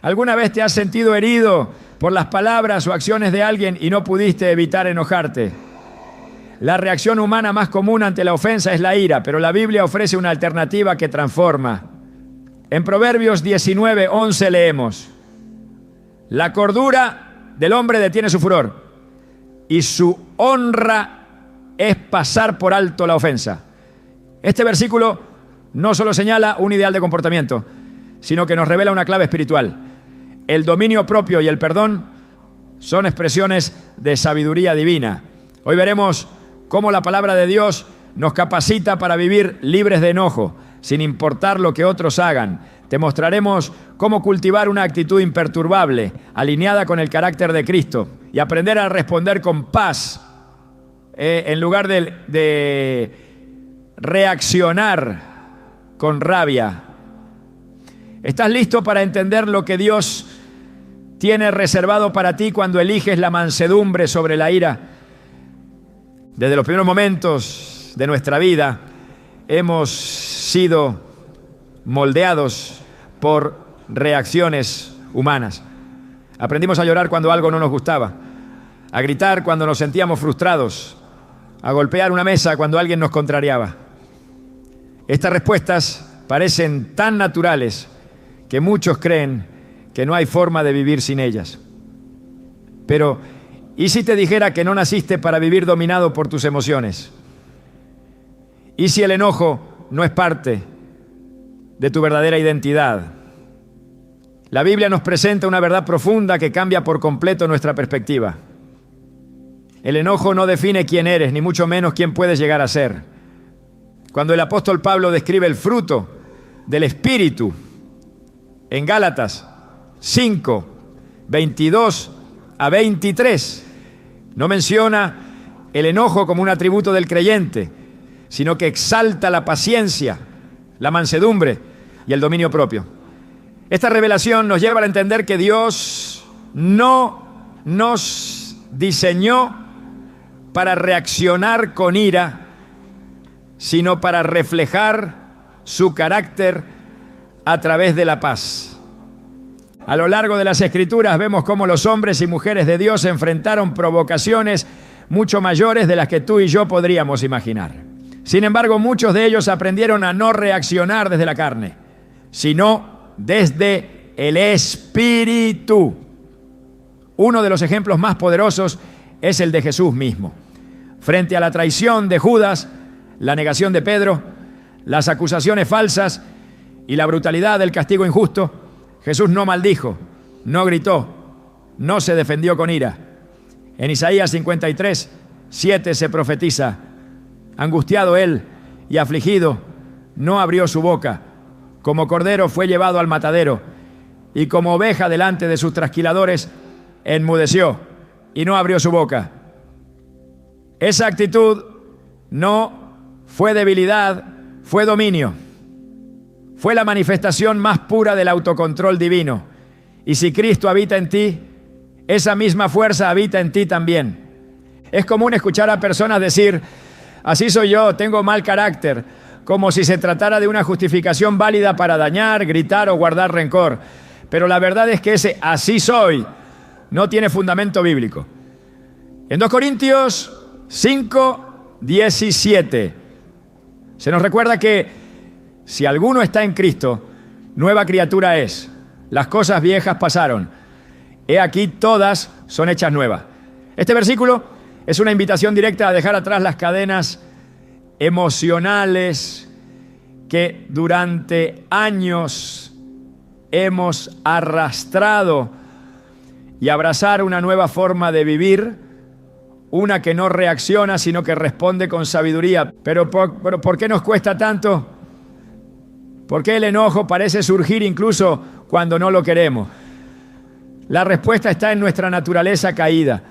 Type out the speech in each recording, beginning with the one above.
¿Alguna vez te has sentido herido por las palabras o acciones de alguien y no pudiste evitar enojarte? La reacción humana más común ante la ofensa es la ira, pero la Biblia ofrece una alternativa que transforma. En Proverbios 19:11 leemos: la cordura del hombre detiene su furor, y su honra es pasar por alto la ofensa. Este versículo no solo señala un ideal de comportamiento, sino que nos revela una clave espiritual. El dominio propio y el perdón son expresiones de sabiduría divina. Hoy veremos cómo la palabra de Dios nos capacita para vivir libres de enojo, sin importar lo que otros hagan. Te mostraremos cómo cultivar una actitud imperturbable, alineada con el carácter de Cristo, y aprender a responder con paz, en lugar de reaccionar con rabia. ¿Estás listo para entender lo que Dios tiene reservado para ti cuando eliges la mansedumbre sobre la ira? Desde los primeros momentos de nuestra vida hemos sido moldeados por reacciones humanas. Aprendimos a llorar cuando algo no nos gustaba, a gritar cuando nos sentíamos frustrados, a golpear una mesa cuando alguien nos contrariaba. Estas respuestas parecen tan naturales que muchos creen que no hay forma de vivir sin ellas. Pero, ¿y si te dijera que no naciste para vivir dominado por tus emociones? ¿Y si el enojo no es parte de tu verdadera identidad? La Biblia nos presenta una verdad profunda que cambia por completo nuestra perspectiva. El enojo no define quién eres, ni mucho menos quién puedes llegar a ser. Cuando el apóstol Pablo describe el fruto del Espíritu en Gálatas 5, 22 a 23, no menciona el enojo como un atributo del creyente, sino que exalta la paciencia, la mansedumbre y el dominio propio. Esta revelación nos lleva a entender que Dios no nos diseñó para reaccionar con ira, sino para reflejar su carácter a través de la paz. A lo largo de las Escrituras vemos cómo los hombres y mujeres de Dios enfrentaron provocaciones mucho mayores de las que tú y yo podríamos imaginar. Sin embargo, muchos de ellos aprendieron a no reaccionar desde la carne, sino desde el Espíritu. Uno de los ejemplos más poderosos es el de Jesús mismo. Frente a la traición de Judas, la negación de Pedro, las acusaciones falsas y la brutalidad del castigo injusto, Jesús no maldijo, no gritó, no se defendió con ira. En Isaías 53, 7 se profetiza: angustiado él y afligido, no abrió su boca. Como cordero fue llevado al matadero, y como oveja delante de sus trasquiladores, enmudeció y no abrió su boca. Esa actitud no fue debilidad, fue dominio. Fue la manifestación más pura del autocontrol divino. Y si Cristo habita en ti, esa misma fuerza habita en ti también. Es común escuchar a personas decir: así soy yo, tengo mal carácter, como si se tratara de una justificación válida para dañar, gritar o guardar rencor. Pero la verdad es que ese así soy no tiene fundamento bíblico. En 2 Corintios 5, 17 se nos recuerda que si alguno está en Cristo, nueva criatura es. Las cosas viejas pasaron, he aquí todas son hechas nuevas. Este versículo es una invitación directa a dejar atrás las cadenas emocionales que durante años hemos arrastrado y abrazar una nueva forma de vivir, una que no reacciona sino que responde con sabiduría. Pero ¿por qué nos cuesta tanto? ¿Por qué el enojo parece surgir incluso cuando no lo queremos? La respuesta está en nuestra naturaleza caída.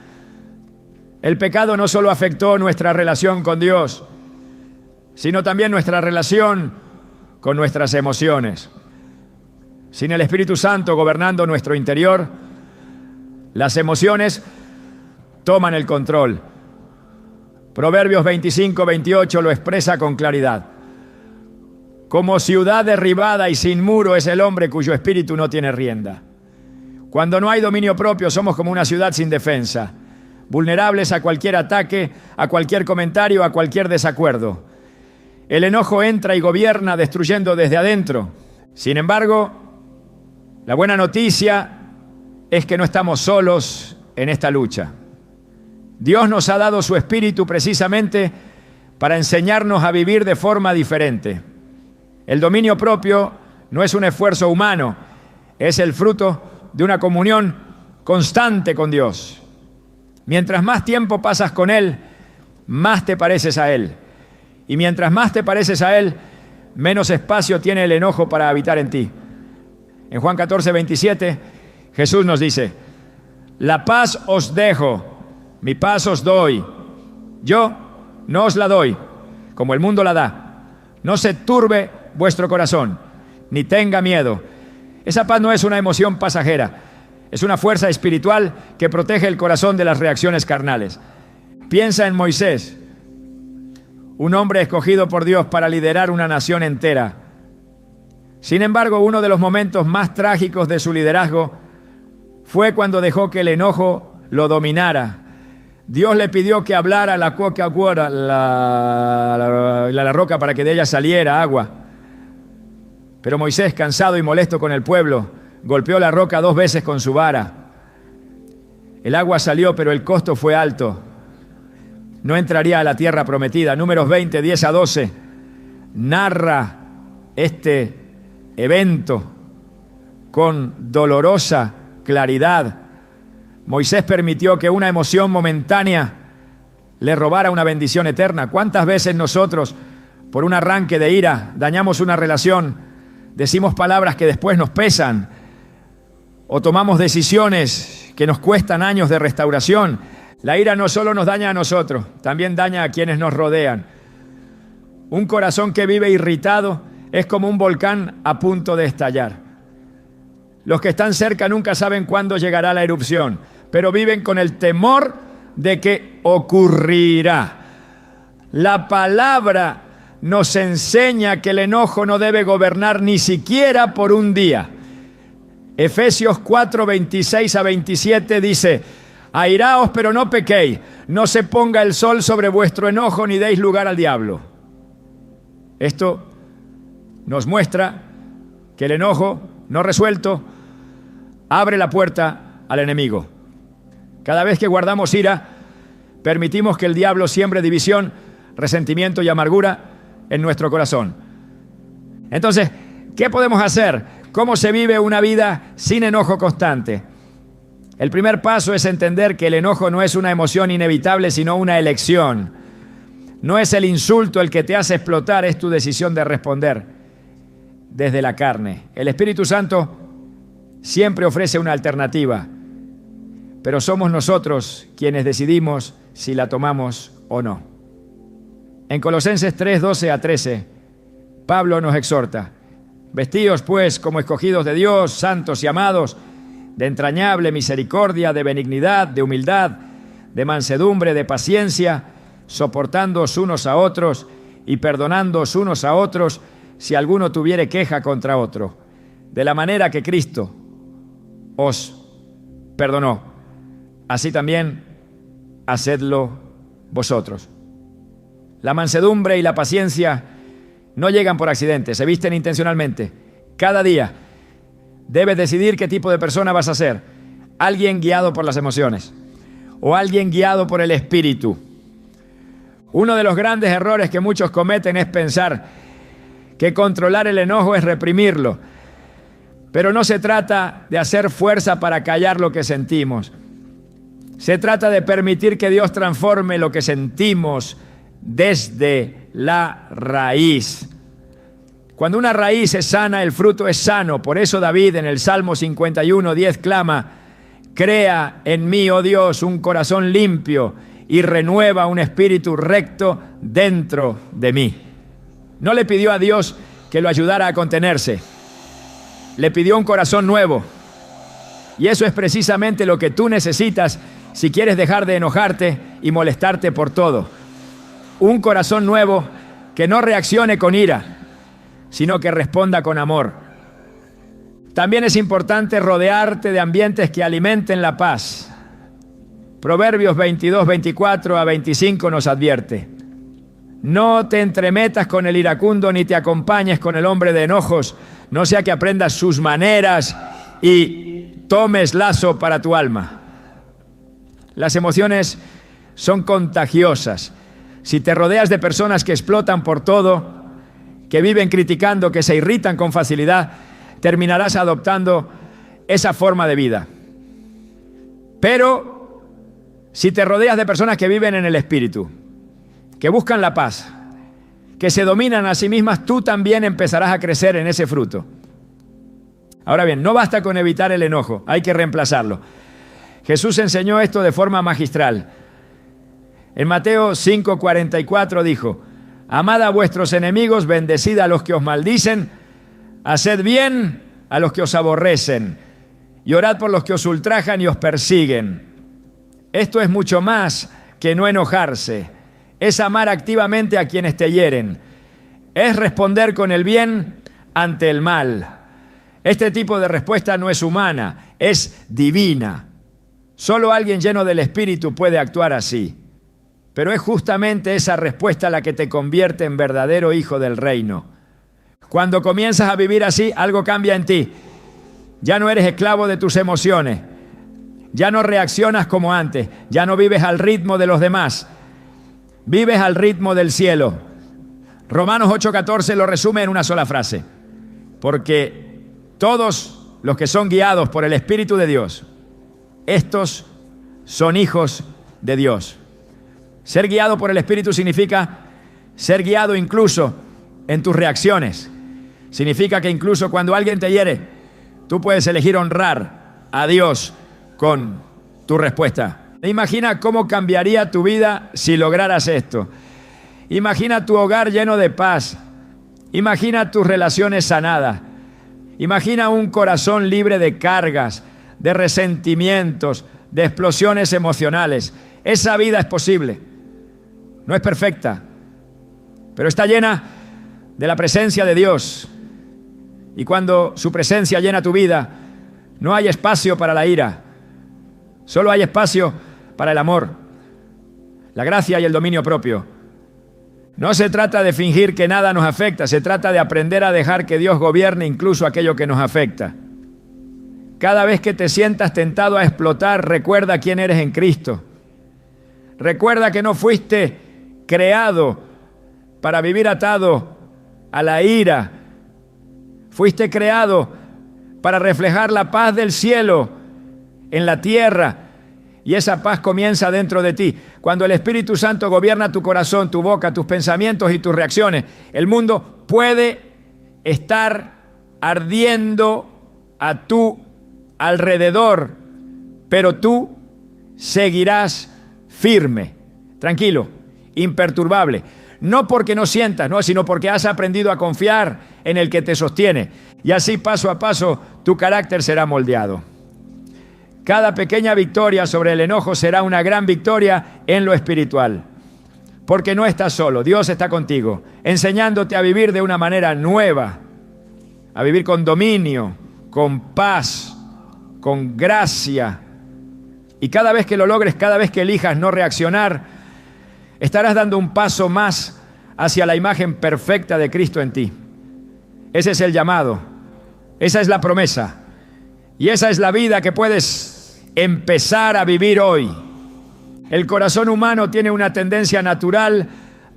El pecado no solo afectó nuestra relación con Dios, sino también nuestra relación con nuestras emociones. Sin el Espíritu Santo gobernando nuestro interior, las emociones toman el control. Proverbios 25, 28 lo expresa con claridad. Como ciudad derribada y sin muro es el hombre cuyo espíritu no tiene rienda. Cuando no hay dominio propio, somos como una ciudad sin defensa, vulnerables a cualquier ataque, a cualquier comentario, a cualquier desacuerdo. El enojo entra y gobierna, destruyendo desde adentro. Sin embargo, la buena noticia es que no estamos solos en esta lucha. Dios nos ha dado su Espíritu precisamente para enseñarnos a vivir de forma diferente. El dominio propio no es un esfuerzo humano, es el fruto de una comunión constante con Dios. Mientras más tiempo pasas con Él, más te pareces a Él. Y mientras más te pareces a Él, menos espacio tiene el enojo para habitar en ti. En Juan 14, 27, Jesús nos dice: la paz os dejo, mi paz os doy. Yo no os la doy, como el mundo la da. No se turbe vuestro corazón, ni tenga miedo. Esa paz no es una emoción pasajera, es una fuerza espiritual que protege el corazón de las reacciones carnales. Piensa en Moisés, un hombre escogido por Dios para liderar una nación entera. Sin embargo, uno de los momentos más trágicos de su liderazgo fue cuando dejó que el enojo lo dominara. Dios le pidió que hablara la roca para que de ella saliera agua. Pero Moisés, cansado y molesto con el pueblo, golpeó la roca 2 veces con su vara. El agua salió, pero el costo fue alto. No entraría a la tierra prometida. Números 20, 10 a 12, narra este evento con dolorosa claridad. Moisés permitió que una emoción momentánea le robara una bendición eterna. ¿Cuántas veces nosotros, por un arranque de ira, dañamos una relación, decimos palabras que después nos pesan, o tomamos decisiones que nos cuestan años de restauración? La ira no solo nos daña a nosotros, también daña a quienes nos rodean. Un corazón que vive irritado es como un volcán a punto de estallar. Los que están cerca nunca saben cuándo llegará la erupción, pero viven con el temor de que ocurrirá. La palabra nos enseña que el enojo no debe gobernar ni siquiera por un día. Efesios 4, 26 a 27 dice: airaos, pero no pequéis, no se ponga el sol sobre vuestro enojo, ni deis lugar al diablo. Esto nos muestra que el enojo no resuelto abre la puerta al enemigo. Cada vez que guardamos ira, permitimos que el diablo siembre división, resentimiento y amargura en nuestro corazón. Entonces, ¿qué podemos hacer? ¿Cómo se vive una vida sin enojo constante? El primer paso es entender que el enojo no es una emoción inevitable, sino una elección. No es el insulto el que te hace explotar, es tu decisión de responder desde la carne. El Espíritu Santo siempre ofrece una alternativa, pero somos nosotros quienes decidimos si la tomamos o no. En Colosenses 3, 12 a 13, Pablo nos exhorta: vestíos pues como escogidos de Dios, santos y amados, de entrañable misericordia, de benignidad, de humildad, de mansedumbre, de paciencia, soportándoos unos a otros y perdonándoos unos a otros si alguno tuviere queja contra otro. De la manera que Cristo os perdonó, así también hacedlo vosotros. La mansedumbre y la paciencia no llegan por accidente, se visten intencionalmente. Cada día debes decidir qué tipo de persona vas a ser. Alguien guiado por las emociones o alguien guiado por el Espíritu. Uno de los grandes errores que muchos cometen es pensar que controlar el enojo es reprimirlo. Pero no se trata de hacer fuerza para callar lo que sentimos. Se trata de permitir que Dios transforme lo que sentimos desde la raíz. Cuando una raíz es sana, el fruto es sano. Por eso David en el Salmo 51, 10 clama: crea en mí, oh Dios, un corazón limpio y renueva un espíritu recto dentro de mí. No le pidió a Dios que lo ayudara a contenerse. Le pidió un corazón nuevo. Y eso es precisamente lo que tú necesitas si quieres dejar de enojarte y molestarte por todo. Un corazón nuevo que no reaccione con ira, sino que responda con amor. También es importante rodearte de ambientes que alimenten la paz. Proverbios 22, 24 a 25 nos advierte: no te entremetas con el iracundo, ni te acompañes con el hombre de enojos, no sea que aprendas sus maneras y tomes lazo para tu alma. Las emociones son contagiosas. Si te rodeas de personas que explotan por todo, que viven criticando, que se irritan con facilidad, terminarás adoptando esa forma de vida. Pero si te rodeas de personas que viven en el Espíritu, que buscan la paz, que se dominan a sí mismas, tú también empezarás a crecer en ese fruto. Ahora bien, no basta con evitar el enojo, hay que reemplazarlo. Jesús enseñó esto de forma magistral. En Mateo 5:44 dijo: amad a vuestros enemigos, bendecid a los que os maldicen, haced bien a los que os aborrecen, y orad por los que os ultrajan y os persiguen. Esto es mucho más que no enojarse. Es amar activamente a quienes te hieren. Es responder con el bien ante el mal. Este tipo de respuesta no es humana, es divina. Solo alguien lleno del Espíritu puede actuar así. Pero es justamente esa respuesta la que te convierte en verdadero hijo del reino. Cuando comienzas a vivir así, algo cambia en ti. Ya no eres esclavo de tus emociones. Ya no reaccionas como antes. Ya no vives al ritmo de los demás. Vives al ritmo del cielo. Romanos 8:14 lo resume en una sola frase: porque todos los que son guiados por el Espíritu de Dios, estos son hijos de Dios. Ser guiado por el Espíritu significa ser guiado incluso en tus reacciones. Significa que incluso cuando alguien te hiere, tú puedes elegir honrar a Dios con tu respuesta. Imagina cómo cambiaría tu vida si lograras esto. Imagina tu hogar lleno de paz. Imagina tus relaciones sanadas. Imagina un corazón libre de cargas, de resentimientos, de explosiones emocionales. Esa vida es posible. No es perfecta, pero está llena de la presencia de Dios. Y cuando su presencia llena tu vida, no hay espacio para la ira. Solo hay espacio para el amor, la gracia y el dominio propio. No se trata de fingir que nada nos afecta, se trata de aprender a dejar que Dios gobierne incluso aquello que nos afecta. Cada vez que te sientas tentado a explotar, recuerda quién eres en Cristo. Recuerda que no fuiste creado para vivir atado a la ira. Fuiste creado para reflejar la paz del cielo en la tierra. Y esa paz comienza dentro de ti. Cuando el Espíritu Santo gobierna tu corazón, tu boca, tus pensamientos y tus reacciones, el mundo puede estar ardiendo a tu alrededor, pero tú seguirás firme, tranquilo, imperturbable. No porque no sientas, no, sino porque has aprendido a confiar en el que te sostiene. Y así, paso a paso, tu carácter será moldeado. Cada pequeña victoria sobre el enojo será una gran victoria en lo espiritual. Porque no estás solo, Dios está contigo, enseñándote a vivir de una manera nueva, a vivir con dominio, con paz, con gracia. Y cada vez que lo logres, cada vez que elijas no reaccionar, estarás dando un paso más hacia la imagen perfecta de Cristo en ti. Ese es el llamado, esa es la promesa y esa es la vida que puedes empezar a vivir hoy. El corazón humano tiene una tendencia natural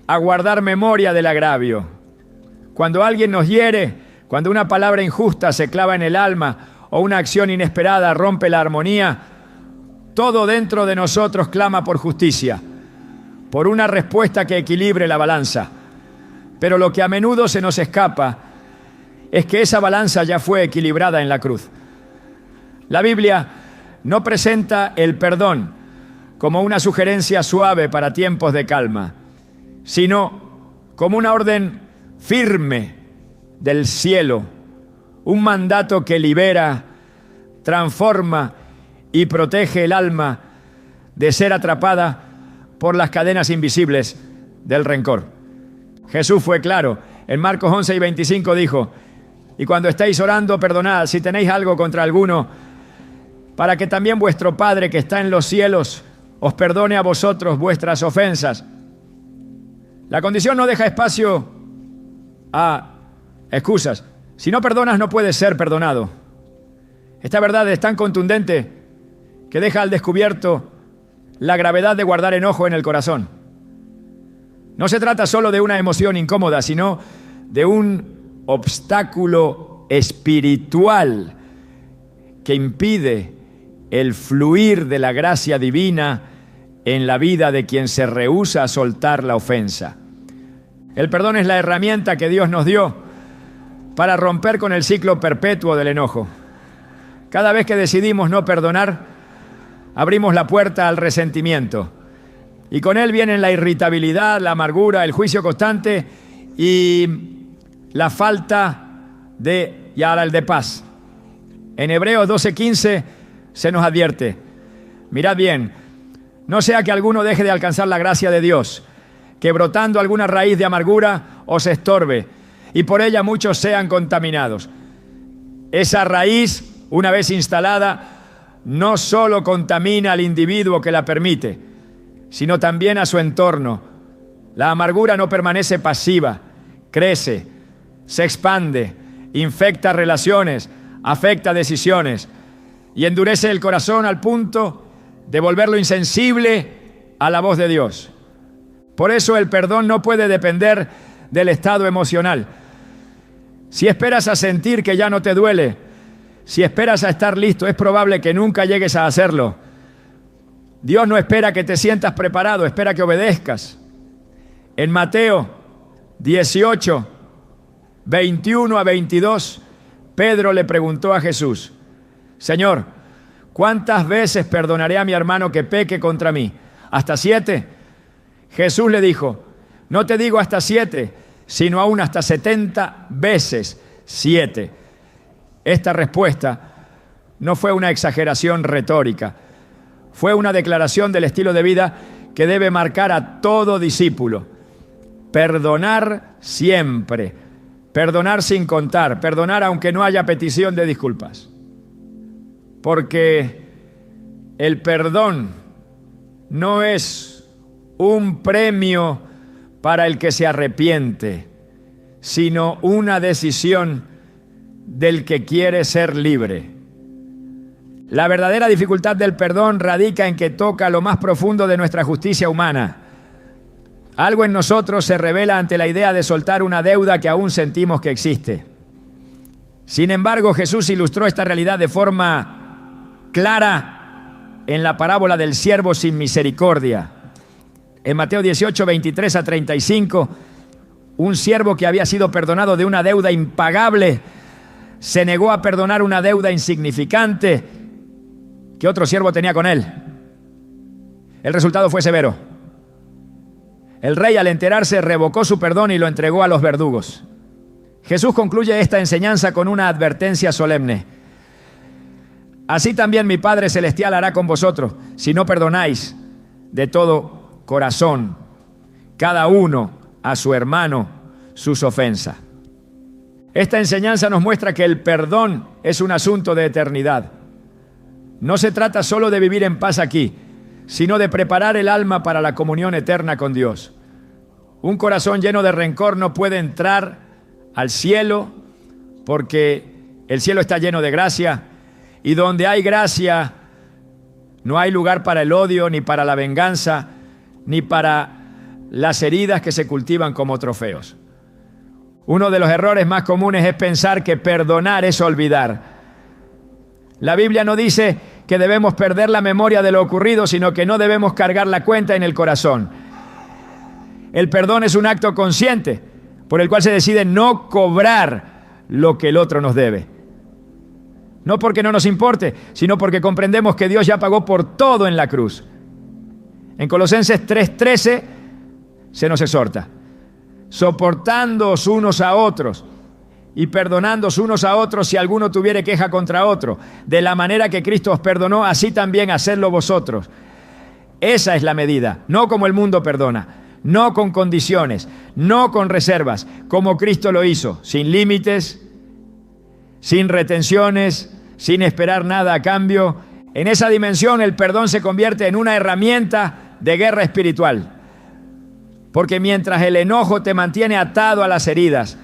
a guardar memoria del agravio. Cuando alguien nos hiere, cuando una palabra injusta se clava en el alma o una acción inesperada rompe la armonía, todo dentro de nosotros clama por justicia, por una respuesta que equilibre la balanza. Pero lo que a menudo se nos escapa es que esa balanza ya fue equilibrada en la cruz. La Biblia no presenta el perdón como una sugerencia suave para tiempos de calma, sino como una orden firme del cielo, un mandato que libera, transforma y protege el alma de ser atrapada por las cadenas invisibles del rencor. Jesús fue claro. En Marcos 11:25 dijo: Y cuando estéis orando, perdonad si tenéis algo contra alguno, para que también vuestro Padre que está en los cielos os perdone a vosotros vuestras ofensas. La condición no deja espacio a excusas. Si no perdonas, no puedes ser perdonado. Esta verdad es tan contundente que deja al descubierto la gravedad de guardar enojo en el corazón. No se trata solo de una emoción incómoda, sino de un obstáculo espiritual que impide el fluir de la gracia divina en la vida de quien se rehúsa a soltar la ofensa. El perdón es la herramienta que Dios nos dio para romper con el ciclo perpetuo del enojo. Cada vez que decidimos no perdonar, abrimos la puerta al resentimiento. Y con él vienen la irritabilidad, la amargura, el juicio constante y la falta de paz. En Hebreos 12:15 se nos advierte: mirad bien, no sea que alguno deje de alcanzar la gracia de Dios, que brotando alguna raíz de amargura os estorbe, y por ella muchos sean contaminados. Esa raíz, una vez instalada, no solo contamina al individuo que la permite, sino también a su entorno. La amargura no permanece pasiva, crece, se expande, infecta relaciones, afecta decisiones y endurece el corazón al punto de volverlo insensible a la voz de Dios. Por eso el perdón no puede depender del estado emocional. Si esperas a sentir que ya no te duele, si esperas a estar listo, es probable que nunca llegues a hacerlo. Dios no espera que te sientas preparado, espera que obedezcas. En Mateo 18, 21 a 22, Pedro le preguntó a Jesús: Señor, ¿cuántas veces perdonaré a mi hermano que peque contra mí? ¿Hasta 7? Jesús le dijo: no te digo hasta 7, sino aún hasta 70 veces 7. Esta respuesta no fue una exageración retórica, fue una declaración del estilo de vida que debe marcar a todo discípulo. Perdonar siempre, perdonar sin contar, perdonar aunque no haya petición de disculpas. Porque el perdón no es un premio para el que se arrepiente, sino una decisión del que quiere ser libre. La verdadera dificultad del perdón radica en que toca lo más profundo de nuestra justicia humana. Algo en nosotros se revela ante la idea de soltar una deuda que aún sentimos que existe. Sin embargo, Jesús ilustró esta realidad de forma clara en la parábola del siervo sin misericordia. En Mateo 18, 23 a 35, un siervo que había sido perdonado de una deuda impagable se negó a perdonar una deuda insignificante que otro siervo tenía con él. El resultado fue severo. El rey, al enterarse, revocó su perdón y lo entregó a los verdugos. Jesús concluye esta enseñanza con una advertencia solemne: así también mi Padre Celestial hará con vosotros, si no perdonáis de todo corazón, cada uno a su hermano, sus ofensas. Esta enseñanza nos muestra que el perdón es un asunto de eternidad. No se trata solo de vivir en paz aquí, sino de preparar el alma para la comunión eterna con Dios. Un corazón lleno de rencor no puede entrar al cielo, porque el cielo está lleno de gracia, y donde hay gracia no hay lugar para el odio, ni para la venganza, ni para las heridas que se cultivan como trofeos. Uno de los errores más comunes es pensar que perdonar es olvidar. La Biblia no dice que debemos perder la memoria de lo ocurrido, sino que no debemos cargar la cuenta en el corazón. El perdón es un acto consciente por el cual se decide no cobrar lo que el otro nos debe. No porque no nos importe, sino porque comprendemos que Dios ya pagó por todo en la cruz. En Colosenses 3:13 se nos exhorta: soportándoos unos a otros y perdonándoos unos a otros si alguno tuviere queja contra otro. De la manera que Cristo os perdonó, así también hacedlo vosotros. Esa es la medida, no como el mundo perdona, no con condiciones, no con reservas, como Cristo lo hizo, sin límites sin retenciones, sin esperar nada a cambio. En esa dimensión el perdón se convierte en una herramienta de guerra espiritual. Porque mientras el enojo te mantiene atado a las heridas,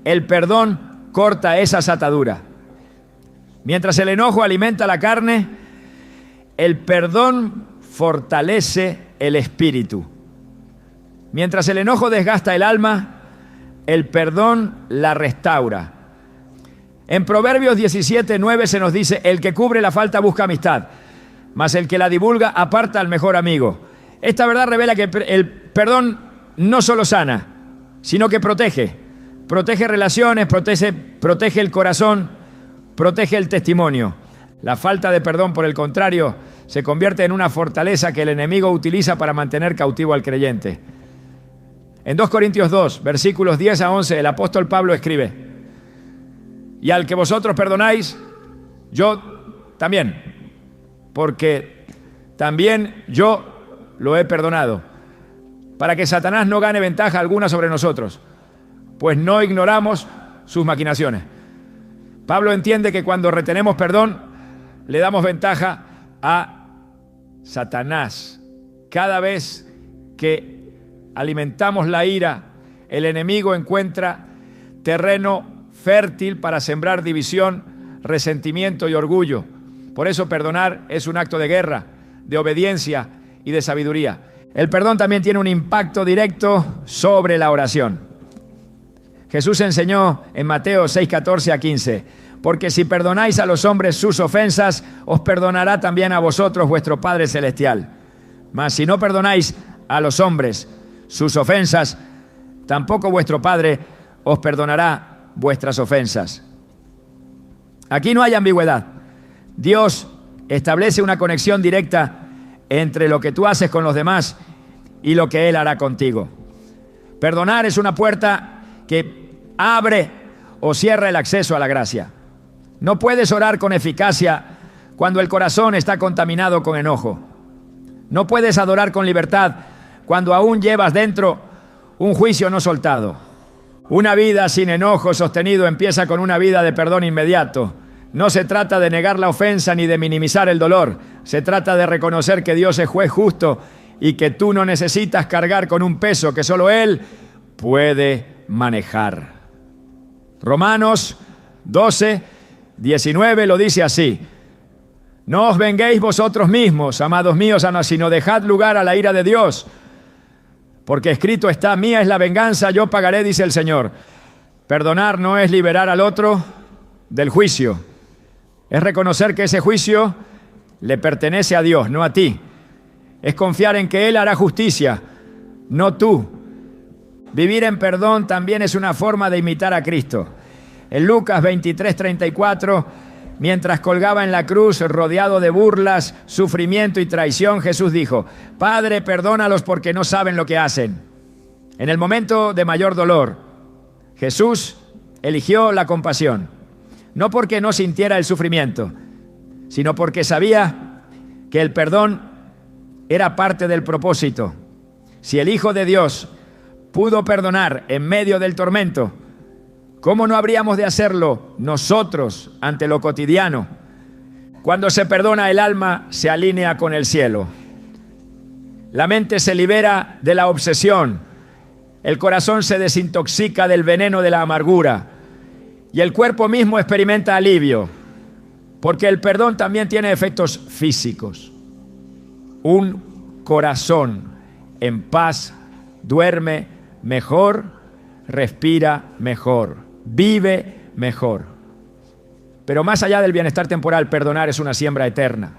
el perdón corta esas ataduras. Mientras el enojo alimenta la carne, el perdón fortalece el espíritu. Mientras el enojo desgasta el alma, el perdón la restaura. En Proverbios 17:9 se nos dice: el que cubre la falta busca amistad, mas el que la divulga aparta al mejor amigo. Esta verdad revela que el perdón no solo sana, sino que protege. Protege relaciones, protege el corazón, protege el testimonio. La falta de perdón, por el contrario, se convierte en una fortaleza que el enemigo utiliza para mantener cautivo al creyente. En 2 Corintios 2, versículos 10 a 11, el apóstol Pablo escribe: y al que vosotros perdonáis, yo también, porque también yo lo he perdonado, para que Satanás no gane ventaja alguna sobre nosotros, pues no ignoramos sus maquinaciones. Pablo entiende que cuando retenemos perdón, le damos ventaja a Satanás. Cada vez que alimentamos la ira, el enemigo encuentra terreno fértil para sembrar división, resentimiento y orgullo. Por eso perdonar es un acto de guerra, de obediencia y de sabiduría. El perdón también tiene un impacto directo sobre la oración. Jesús enseñó en Mateo 6:14 a 15: porque si perdonáis a los hombres sus ofensas, os perdonará también a vosotros vuestro Padre Celestial. Mas si no perdonáis a los hombres sus ofensas, tampoco vuestro Padre os perdonará vuestras ofensas. Aquí no hay ambigüedad. Dios establece una conexión directa entre lo que tú haces con los demás y lo que Él hará contigo. Perdonar es una puerta que abre o cierra el acceso a la gracia. No puedes orar con eficacia cuando el corazón está contaminado con enojo. No puedes adorar con libertad cuando aún llevas dentro un juicio no soltado. Una vida sin enojo sostenido empieza con una vida de perdón inmediato. No se trata de negar la ofensa ni de minimizar el dolor. Se trata de reconocer que Dios es juez justo y que tú no necesitas cargar con un peso que solo Él puede manejar. Romanos 12:19 lo dice así: no os venguéis vosotros mismos, amados míos, sino dejad lugar a la ira de Dios. Porque escrito está: mía es la venganza, yo pagaré, dice el Señor. Perdonar no es liberar al otro del juicio. Es reconocer que ese juicio le pertenece a Dios, no a ti. Es confiar en que Él hará justicia, no tú. Vivir en perdón también es una forma de imitar a Cristo. En Lucas 23:34, mientras colgaba en la cruz, rodeado de burlas, sufrimiento y traición, Jesús dijo: Padre, perdónalos porque no saben lo que hacen. En el momento de mayor dolor, Jesús eligió la compasión, no porque no sintiera el sufrimiento, sino porque sabía que el perdón era parte del propósito. Si el Hijo de Dios pudo perdonar en medio del tormento, ¿cómo no habríamos de hacerlo nosotros ante lo cotidiano? Cuando se perdona, el alma se alinea con el cielo. La mente se libera de la obsesión. El corazón se desintoxica del veneno de la amargura. Y el cuerpo mismo experimenta alivio. Porque el perdón también tiene efectos físicos. Un corazón en paz duerme mejor, respira mejor, vive mejor. Pero más allá del bienestar temporal, perdonar es una siembra eterna.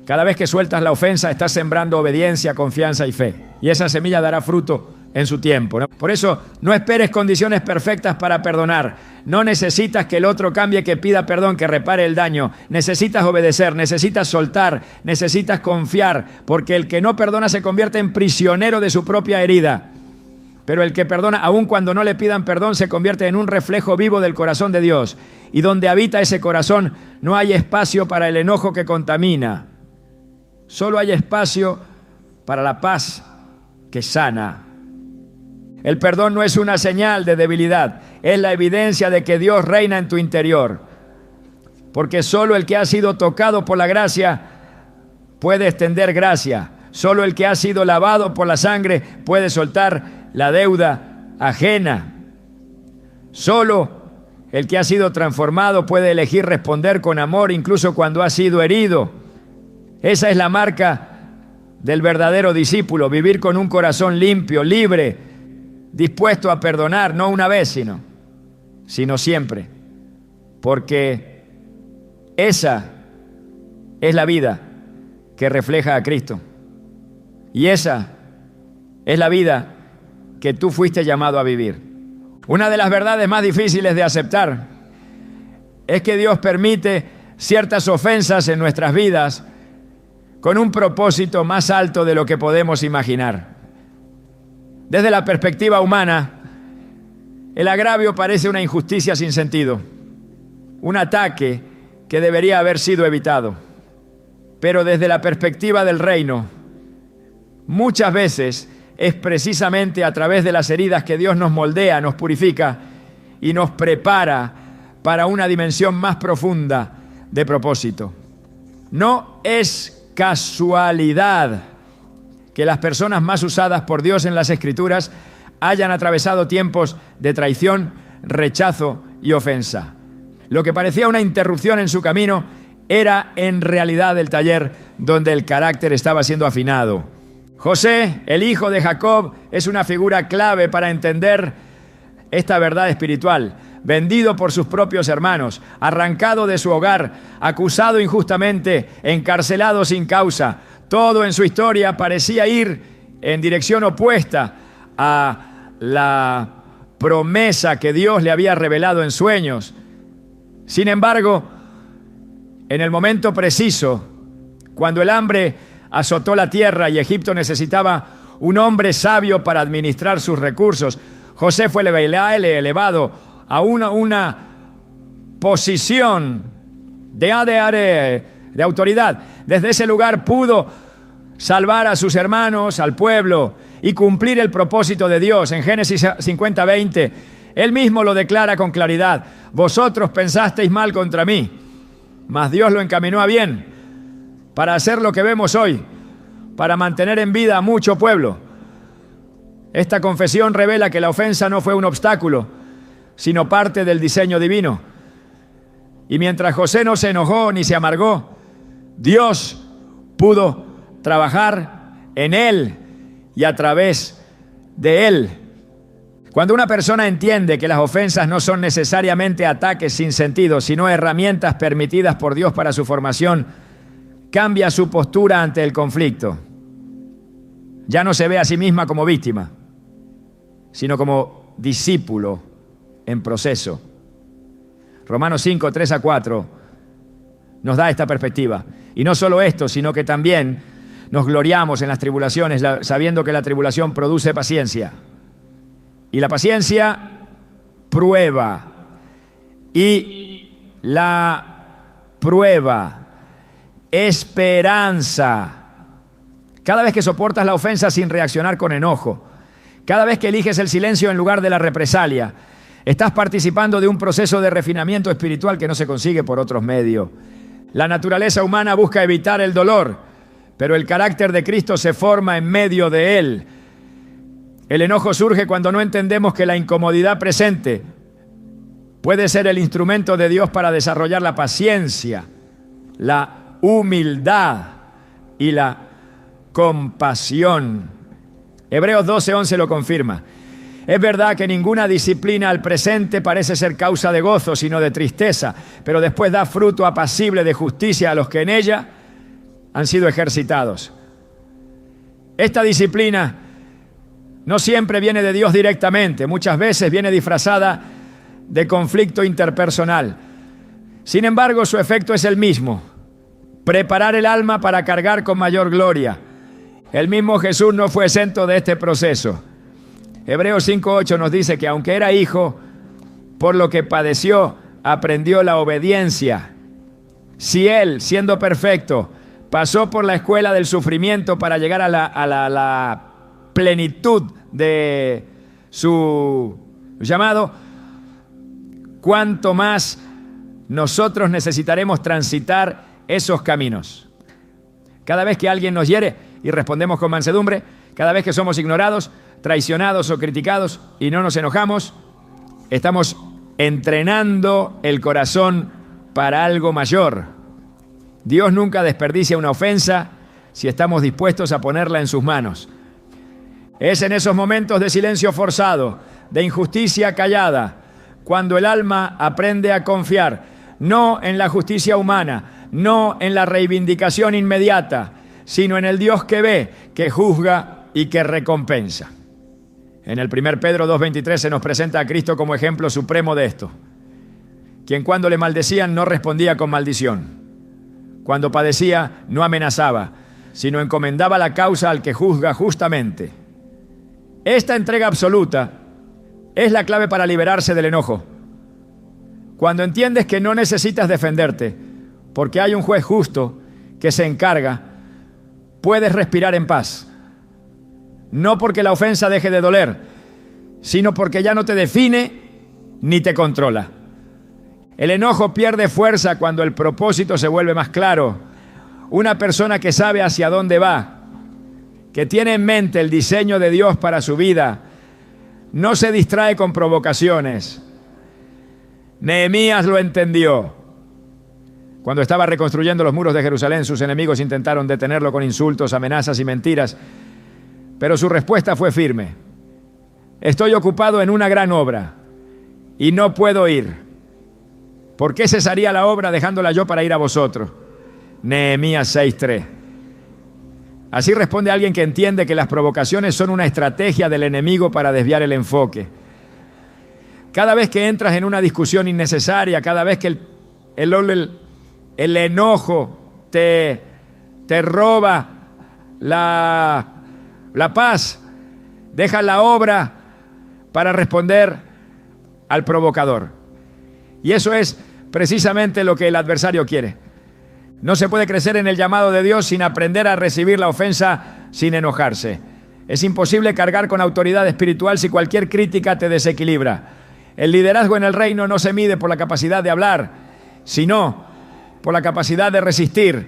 Cada vez que sueltas la ofensa, estás sembrando obediencia, confianza y fe. Y esa semilla dará fruto en su tiempo, ¿no? Por eso, no esperes condiciones perfectas para perdonar. No necesitas que el otro cambie, que pida perdón, que repare el daño. Necesitas obedecer, necesitas soltar, necesitas confiar, porque el que no perdona se convierte en prisionero de su propia herida. Pero el que perdona, aun cuando no le pidan perdón, se convierte en un reflejo vivo del corazón de Dios. Y donde habita ese corazón, no hay espacio para el enojo que contamina. Solo hay espacio para la paz que sana. El perdón no es una señal de debilidad, es la evidencia de que Dios reina en tu interior. porque solo el que ha sido tocado por la gracia puede extender gracia. Solo el que ha sido lavado por la sangre puede soltar la deuda ajena. Solo el que ha sido transformado puede elegir responder con amor incluso cuando ha sido herido. Esa es la marca del verdadero discípulo, vivir con un corazón limpio, libre, dispuesto a perdonar, no una vez, sino siempre. Porque esa es la vida que refleja a Cristo. Y esa es la vida que tú fuiste llamado a vivir. Una de las verdades más difíciles de aceptar es que Dios permite ciertas ofensas en nuestras vidas con un propósito más alto de lo que podemos imaginar. Desde la perspectiva humana, el agravio parece una injusticia sin sentido, un ataque que debería haber sido evitado. Pero desde la perspectiva del reino, muchas veces es precisamente a través de las heridas que Dios nos moldea, nos purifica y nos prepara para una dimensión más profunda de propósito. No es casualidad que las personas más usadas por Dios en las Escrituras hayan atravesado tiempos de traición, rechazo y ofensa. Lo que parecía una interrupción en su camino era en realidad el taller donde el carácter estaba siendo afinado. José, el hijo de Jacob, es una figura clave para entender esta verdad espiritual. Vendido por sus propios hermanos, arrancado de su hogar, acusado injustamente, encarcelado sin causa. Todo en su historia parecía ir en dirección opuesta a la promesa que Dios le había revelado en sueños. Sin embargo, en el momento preciso, cuando el hambre azotó la tierra y Egipto necesitaba un hombre sabio para administrar sus recursos, José fue elevado a una posición de autoridad. Desde ese lugar pudo salvar a sus hermanos, al pueblo, y cumplir el propósito de Dios. En Génesis 50:20, él mismo lo declara con claridad: vosotros pensasteis mal contra mí, mas Dios lo encaminó a bien, para hacer lo que vemos hoy, para mantener en vida a mucho pueblo. Esta confesión revela que la ofensa no fue un obstáculo, sino parte del diseño divino. Y mientras José no se enojó ni se amargó, Dios pudo trabajar en él y a través de él. Cuando una persona entiende que las ofensas no son necesariamente ataques sin sentido, sino herramientas permitidas por Dios para su formación, cambia su postura ante el conflicto. Ya no se ve a sí misma como víctima, sino como discípulo en proceso. Romanos 5:3-4 nos da esta perspectiva. Y no solo esto, sino que también nos gloriamos en las tribulaciones, sabiendo que la tribulación produce paciencia. Y la paciencia prueba. Y la prueba esperanza. Cada vez que soportas la ofensa sin reaccionar con enojo, cada vez que eliges el silencio en lugar de la represalia, estás participando de un proceso de refinamiento espiritual que no se consigue por otros medios. La naturaleza humana busca evitar el dolor, pero el carácter de Cristo se forma en medio de él. El enojo surge cuando no entendemos que la incomodidad presente puede ser el instrumento de Dios para desarrollar la paciencia, la humildad y la compasión. Hebreos 12:11 lo confirma. Es verdad que ninguna disciplina al presente parece ser causa de gozo, sino de tristeza, pero después da fruto apacible de justicia a los que en ella han sido ejercitados. Esta disciplina no siempre viene de Dios directamente, muchas veces viene disfrazada de conflicto interpersonal. Sin embargo, su efecto es el mismo: preparar el alma para cargar con mayor gloria. El mismo Jesús no fue exento de este proceso. Hebreos 5:8 nos dice que aunque era hijo, por lo que padeció, aprendió la obediencia. Si él, siendo perfecto, pasó por la escuela del sufrimiento para llegar a la plenitud de su llamado, ¿cuánto más nosotros necesitaremos transitar esos caminos. Cada vez que alguien nos hiere y respondemos con mansedumbre, cada vez que somos ignorados, traicionados o criticados y no nos enojamos, estamos entrenando el corazón para algo mayor. Dios nunca desperdicia una ofensa si estamos dispuestos a ponerla en sus manos. Es en esos momentos de silencio forzado, de injusticia callada, cuando el alma aprende a confiar, no en la justicia humana, no en la reivindicación inmediata, sino en el Dios que ve, que juzga y que recompensa. En el 1 Pedro 2:23 se nos presenta a Cristo como ejemplo supremo de esto, quien cuando le maldecían no respondía con maldición, cuando padecía no amenazaba, sino encomendaba la causa al que juzga justamente. Esta entrega absoluta es la clave para liberarse del enojo. Cuando entiendes que no necesitas defenderte, porque hay un juez justo que se encarga, puedes respirar en paz. No porque la ofensa deje de doler, sino porque ya no te define ni te controla. El enojo pierde fuerza cuando el propósito se vuelve más claro. Una persona que sabe hacia dónde va, que tiene en mente el diseño de Dios para su vida, no se distrae con provocaciones. Nehemías lo entendió. Cuando estaba reconstruyendo los muros de Jerusalén, sus enemigos intentaron detenerlo con insultos, amenazas y mentiras, pero su respuesta fue firme. Estoy ocupado en una gran obra y no puedo ir. ¿Por qué cesaría la obra dejándola yo para ir a vosotros? Nehemías 6:3. Así responde alguien que entiende que las provocaciones son una estrategia del enemigo para desviar el enfoque. Cada vez que entras en una discusión innecesaria, cada vez que el enojo te roba la paz, deja la obra para responder al provocador. Y eso es precisamente lo que el adversario quiere. No se puede crecer en el llamado de Dios sin aprender a recibir la ofensa sin enojarse. Es imposible cargar con autoridad espiritual si cualquier crítica te desequilibra. El liderazgo en el reino no se mide por la capacidad de hablar, sino por la capacidad de resistir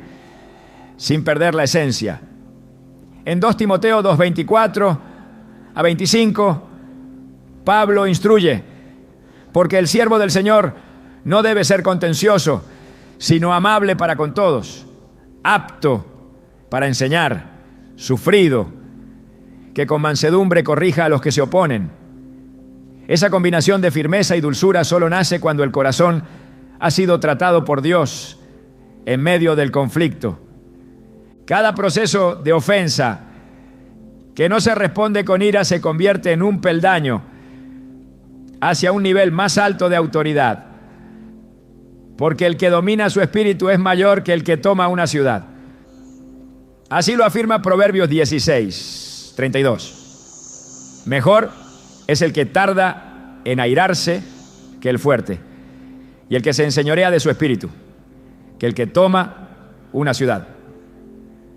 sin perder la esencia. En 2 Timoteo 2:24 a 25, Pablo instruye, porque el siervo del Señor no debe ser contencioso, sino amable para con todos, apto para enseñar, sufrido, que con mansedumbre corrija a los que se oponen. Esa combinación de firmeza y dulzura solo nace cuando el corazón ha sido tratado por Dios en medio del conflicto. Cada proceso de ofensa que no se responde con ira se convierte en un peldaño hacia un nivel más alto de autoridad, porque el que domina su espíritu es mayor que el que toma una ciudad. Así lo afirma Proverbios 16:32. Mejor es el que tarda en airarse que el fuerte, y el que se enseñorea de su espíritu, que el que toma una ciudad.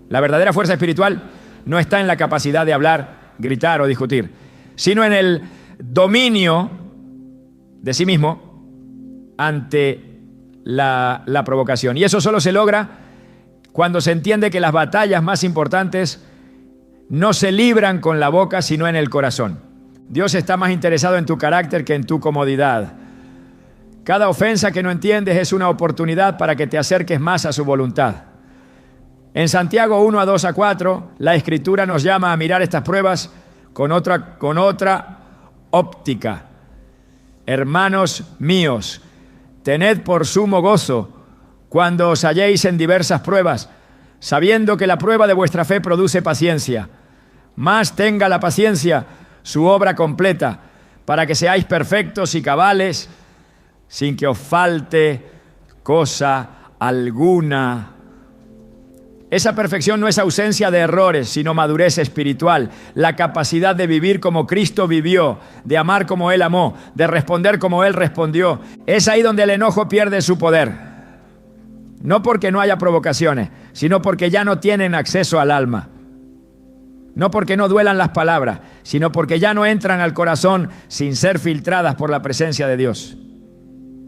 La verdadera fuerza espiritual no está en la capacidad de hablar, gritar o discutir, sino en el dominio de sí mismo ante la provocación. Y eso solo se logra cuando se entiende que las batallas más importantes no se libran con la boca, sino en el corazón. Dios está más interesado en tu carácter que en tu comodidad. Cada ofensa que no entiendes es una oportunidad para que te acerques más a su voluntad. En Santiago 1:2-4, la Escritura nos llama a mirar estas pruebas con otra óptica. Hermanos míos, tened por sumo gozo cuando os halléis en diversas pruebas, sabiendo que la prueba de vuestra fe produce paciencia. Mas tenga la paciencia su obra completa, para que seáis perfectos y cabales, sin que os falte cosa alguna. Esa perfección no es ausencia de errores, sino madurez espiritual, la capacidad de vivir como Cristo vivió, de amar como Él amó, de responder como Él respondió. Es ahí donde el enojo pierde su poder. No porque no haya provocaciones, sino porque ya no tienen acceso al alma. No porque no duelan las palabras, sino porque ya no entran al corazón sin ser filtradas por la presencia de Dios.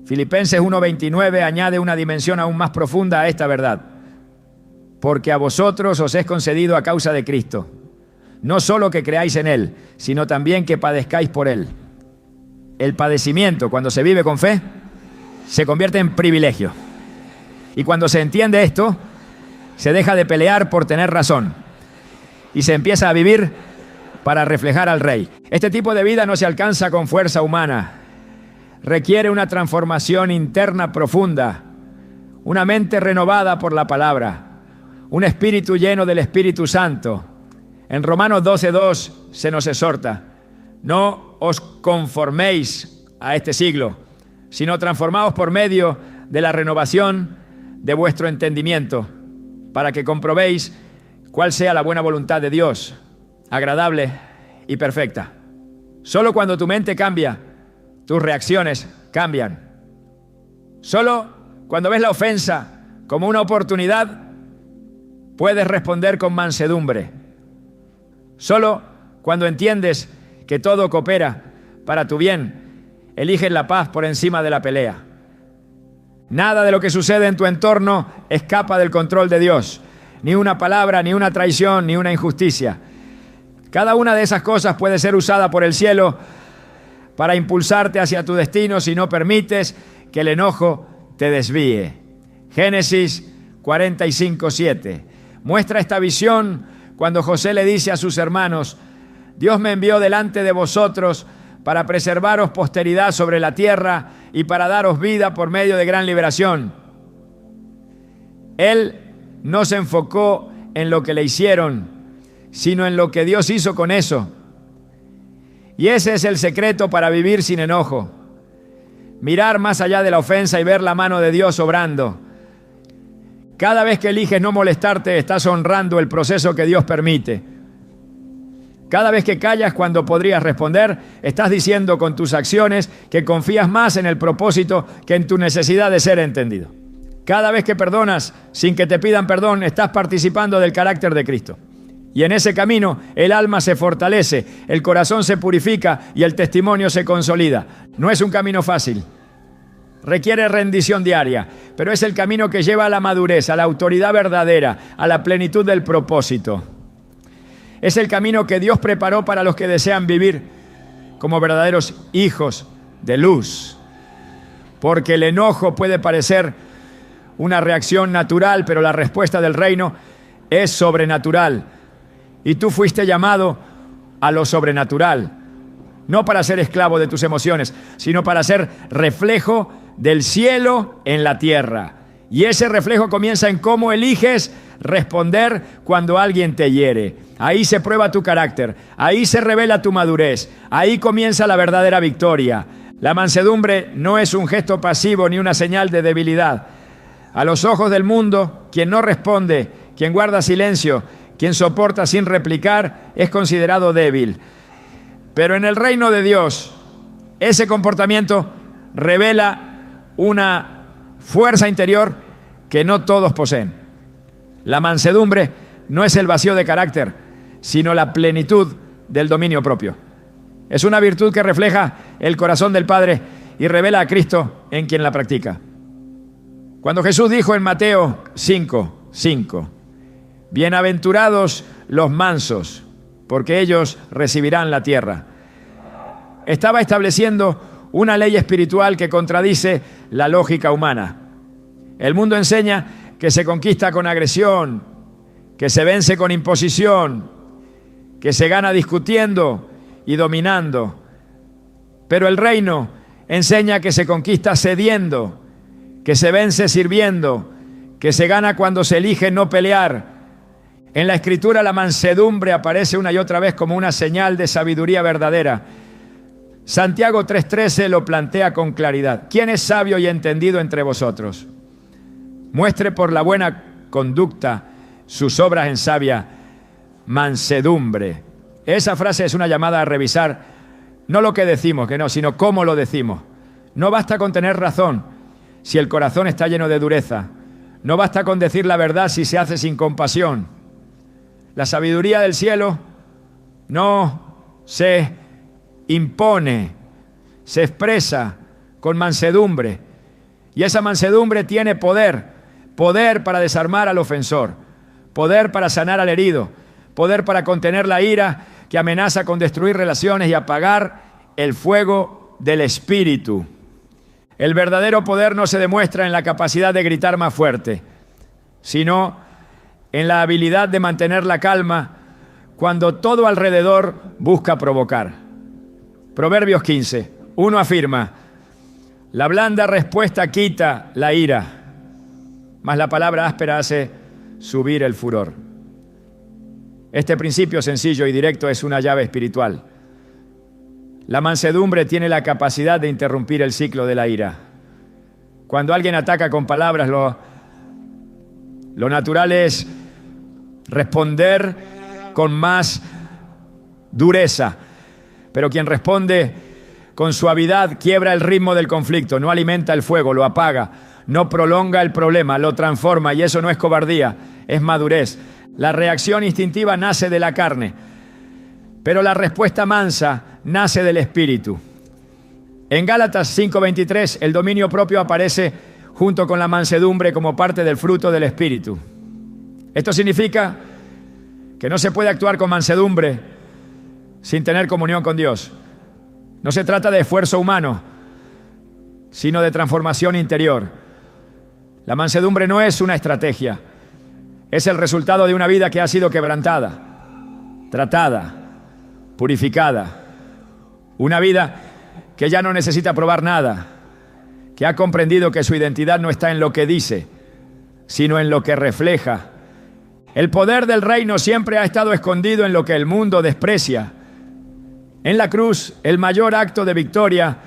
Filipenses 1:29 añade una dimensión aún más profunda a esta verdad. Porque a vosotros os es concedido a causa de Cristo, no solo que creáis en Él, sino también que padezcáis por Él. El padecimiento, cuando se vive con fe, se convierte en privilegio. Y cuando se entiende esto, se deja de pelear por tener razón y se empieza a vivir para reflejar al Rey. Este tipo de vida no se alcanza con fuerza humana. Requiere una transformación interna profunda, una mente renovada por la palabra, un espíritu lleno del Espíritu Santo. En Romanos 12:2 se nos exhorta: no os conforméis a este siglo, sino transformaos por medio de la renovación de vuestro entendimiento, para que comprobéis cuál sea la buena voluntad de Dios, agradable y perfecta. Solo cuando tu mente cambia, tus reacciones cambian. Solo cuando ves la ofensa como una oportunidad, puedes responder con mansedumbre. Solo cuando entiendes que todo coopera para tu bien, eliges la paz por encima de la pelea. Nada de lo que sucede en tu entorno escapa del control de Dios. Ni una palabra, ni una traición, ni una injusticia. Cada una de esas cosas puede ser usada por el cielo para impulsarte hacia tu destino si no permites que el enojo te desvíe. Génesis 45:7 muestra esta visión cuando José le dice a sus hermanos: Dios me envió delante de vosotros para preservaros posteridad sobre la tierra y para daros vida por medio de gran liberación. Él no se enfocó en lo que le hicieron, sino en lo que Dios hizo con eso. Y ese es el secreto para vivir sin enojo. Mirar más allá de la ofensa y ver la mano de Dios obrando. Cada vez que eliges no molestarte, estás honrando el proceso que Dios permite. Cada vez que callas cuando podrías responder, estás diciendo con tus acciones que confías más en el propósito que en tu necesidad de ser entendido. Cada vez que perdonas sin que te pidan perdón, estás participando del carácter de Cristo. Y en ese camino el alma se fortalece, el corazón se purifica y el testimonio se consolida. No es un camino fácil. Requiere rendición diaria, pero es el camino que lleva a la madurez, a la autoridad verdadera, a la plenitud del propósito. Es el camino que Dios preparó para los que desean vivir como verdaderos hijos de luz. Porque el enojo puede parecer una reacción natural, pero la respuesta del reino es sobrenatural. Y tú fuiste llamado a lo sobrenatural, no para ser esclavo de tus emociones, sino para ser reflejo del cielo en la tierra. Y ese reflejo comienza en cómo eliges responder cuando alguien te hiere. Ahí se prueba tu carácter, ahí se revela tu madurez, ahí comienza la verdadera victoria. La mansedumbre no es un gesto pasivo ni una señal de debilidad. A los ojos del mundo, quien no responde, quien guarda silencio, quien soporta sin replicar, es considerado débil. Pero en el reino de Dios, ese comportamiento revela una fuerza interior que no todos poseen. La mansedumbre no es el vacío de carácter, sino la plenitud del dominio propio. Es una virtud que refleja el corazón del Padre y revela a Cristo en quien la practica. Cuando Jesús dijo en Mateo 5:5, bienaventurados los mansos, porque ellos recibirán la tierra, estaba estableciendo una ley espiritual que contradice la lógica humana. El mundo enseña que se conquista con agresión, que se vence con imposición, que se gana discutiendo y dominando. Pero el reino enseña que se conquista cediendo, que se vence sirviendo, que se gana cuando se elige no pelear. En la Escritura la mansedumbre aparece una y otra vez como una señal de sabiduría verdadera. Santiago 3:13 lo plantea con claridad. ¿Quién es sabio y entendido entre vosotros? Muestre por la buena conducta sus obras en sabia mansedumbre. Esa frase es una llamada a revisar no lo que decimos, que no, sino cómo lo decimos. No basta con tener razón si el corazón está lleno de dureza. No basta con decir la verdad si se hace sin compasión. La sabiduría del cielo no se impone, se expresa con mansedumbre. Y esa mansedumbre tiene poder, poder para desarmar al ofensor, poder para sanar al herido, poder para contener la ira que amenaza con destruir relaciones y apagar el fuego del espíritu. El verdadero poder no se demuestra en la capacidad de gritar más fuerte, sino en la habilidad de mantener la calma cuando todo alrededor busca provocar. Proverbios 15, 1 afirma: la blanda respuesta quita la ira, mas la palabra áspera hace subir el furor. Este principio sencillo y directo es una llave espiritual. La mansedumbre tiene la capacidad de interrumpir el ciclo de la ira. Cuando alguien ataca con palabras, lo natural es responder con más dureza. Pero quien responde con suavidad quiebra el ritmo del conflicto, no alimenta el fuego, lo apaga, no prolonga el problema, lo transforma, y eso no es cobardía, es madurez. La reacción instintiva nace de la carne, pero la respuesta mansa nace del espíritu. En Gálatas 5:23, el dominio propio aparece junto con la mansedumbre como parte del fruto del espíritu. Esto significa que no se puede actuar con mansedumbre sin tener comunión con Dios. No se trata de esfuerzo humano, sino de transformación interior. La mansedumbre no es una estrategia, es el resultado de una vida que ha sido quebrantada, tratada, purificada. Una vida que ya no necesita probar nada, que ha comprendido que su identidad no está en lo que dice, sino en lo que refleja. El poder del reino siempre ha estado escondido en lo que el mundo desprecia. En la cruz, el mayor acto de victoria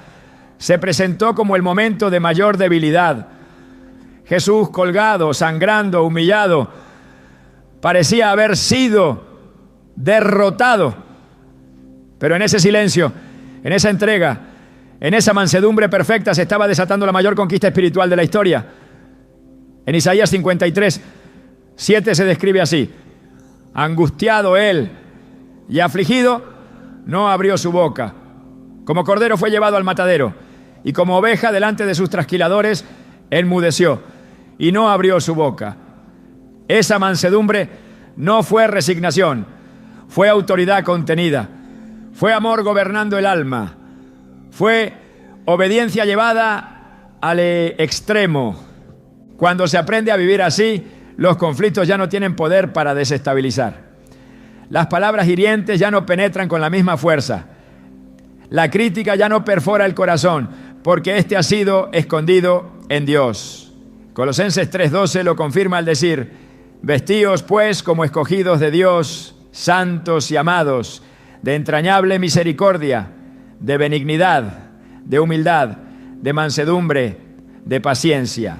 se presentó como el momento de mayor debilidad. Jesús, colgado, sangrando, humillado, parecía haber sido derrotado. Pero en ese silencio, en esa entrega, en esa mansedumbre perfecta se estaba desatando la mayor conquista espiritual de la historia. En Isaías 53, 7 se describe así: angustiado él y afligido, no abrió su boca. Como cordero fue llevado al matadero, y como oveja delante de sus trasquiladores, enmudeció y no abrió su boca. Esa mansedumbre no fue resignación, fue autoridad contenida, fue amor gobernando el alma, fue obediencia llevada al extremo. Cuando se aprende a vivir así, los conflictos ya no tienen poder para desestabilizar. Las palabras hirientes ya no penetran con la misma fuerza. La crítica ya no perfora el corazón, porque éste ha sido escondido en Dios. Colosenses 3:12 lo confirma al decir: vestíos pues como escogidos de Dios, santos y amados, de entrañable misericordia, de benignidad, de humildad, de mansedumbre, de paciencia.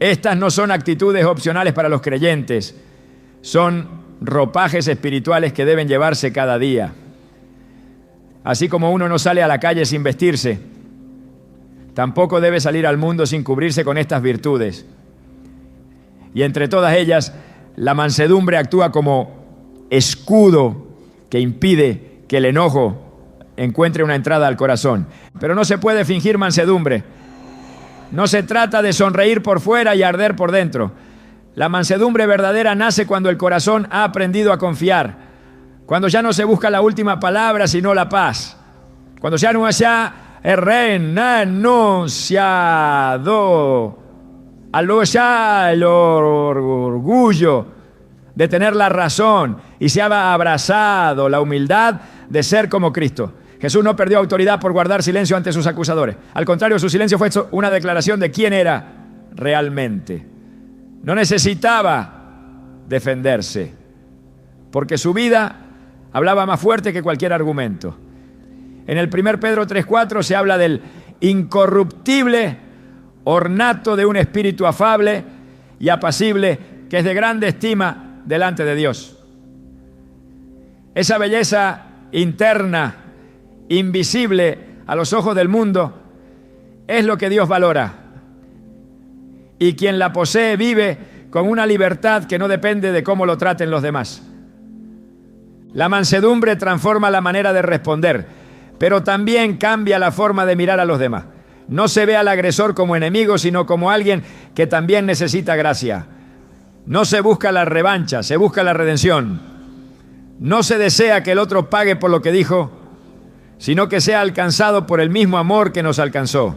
Estas no son actitudes opcionales para los creyentes, son ropajes espirituales que deben llevarse cada día. Así como uno no sale a la calle sin vestirse, tampoco debe salir al mundo sin cubrirse con estas virtudes. Y entre todas ellas, la mansedumbre actúa como escudo que impide que el enojo encuentre una entrada al corazón. Pero no se puede fingir mansedumbre. No se trata de sonreír por fuera y arder por dentro. La mansedumbre verdadera nace cuando el corazón ha aprendido a confiar, cuando ya no se busca la última palabra, sino la paz, cuando ya no se ha renunciado al orgullo de tener la razón y se ha abrazado la humildad de ser como Cristo. Jesús no perdió autoridad por guardar silencio ante sus acusadores. Al contrario, su silencio fue una declaración de quién era realmente. No necesitaba defenderse, porque su vida hablaba más fuerte que cualquier argumento. En el 1 Pedro 3:4 se habla del incorruptible ornato de un espíritu afable y apacible que es de grande estima delante de Dios. Esa belleza interna, invisible a los ojos del mundo, es lo que Dios valora. Y quien la posee vive con una libertad que no depende de cómo lo traten los demás. La mansedumbre transforma la manera de responder, pero también cambia la forma de mirar a los demás. No se ve al agresor como enemigo, sino como alguien que también necesita gracia. No se busca la revancha, se busca la redención. No se desea que el otro pague por lo que dijo, sino que sea alcanzado por el mismo amor que nos alcanzó.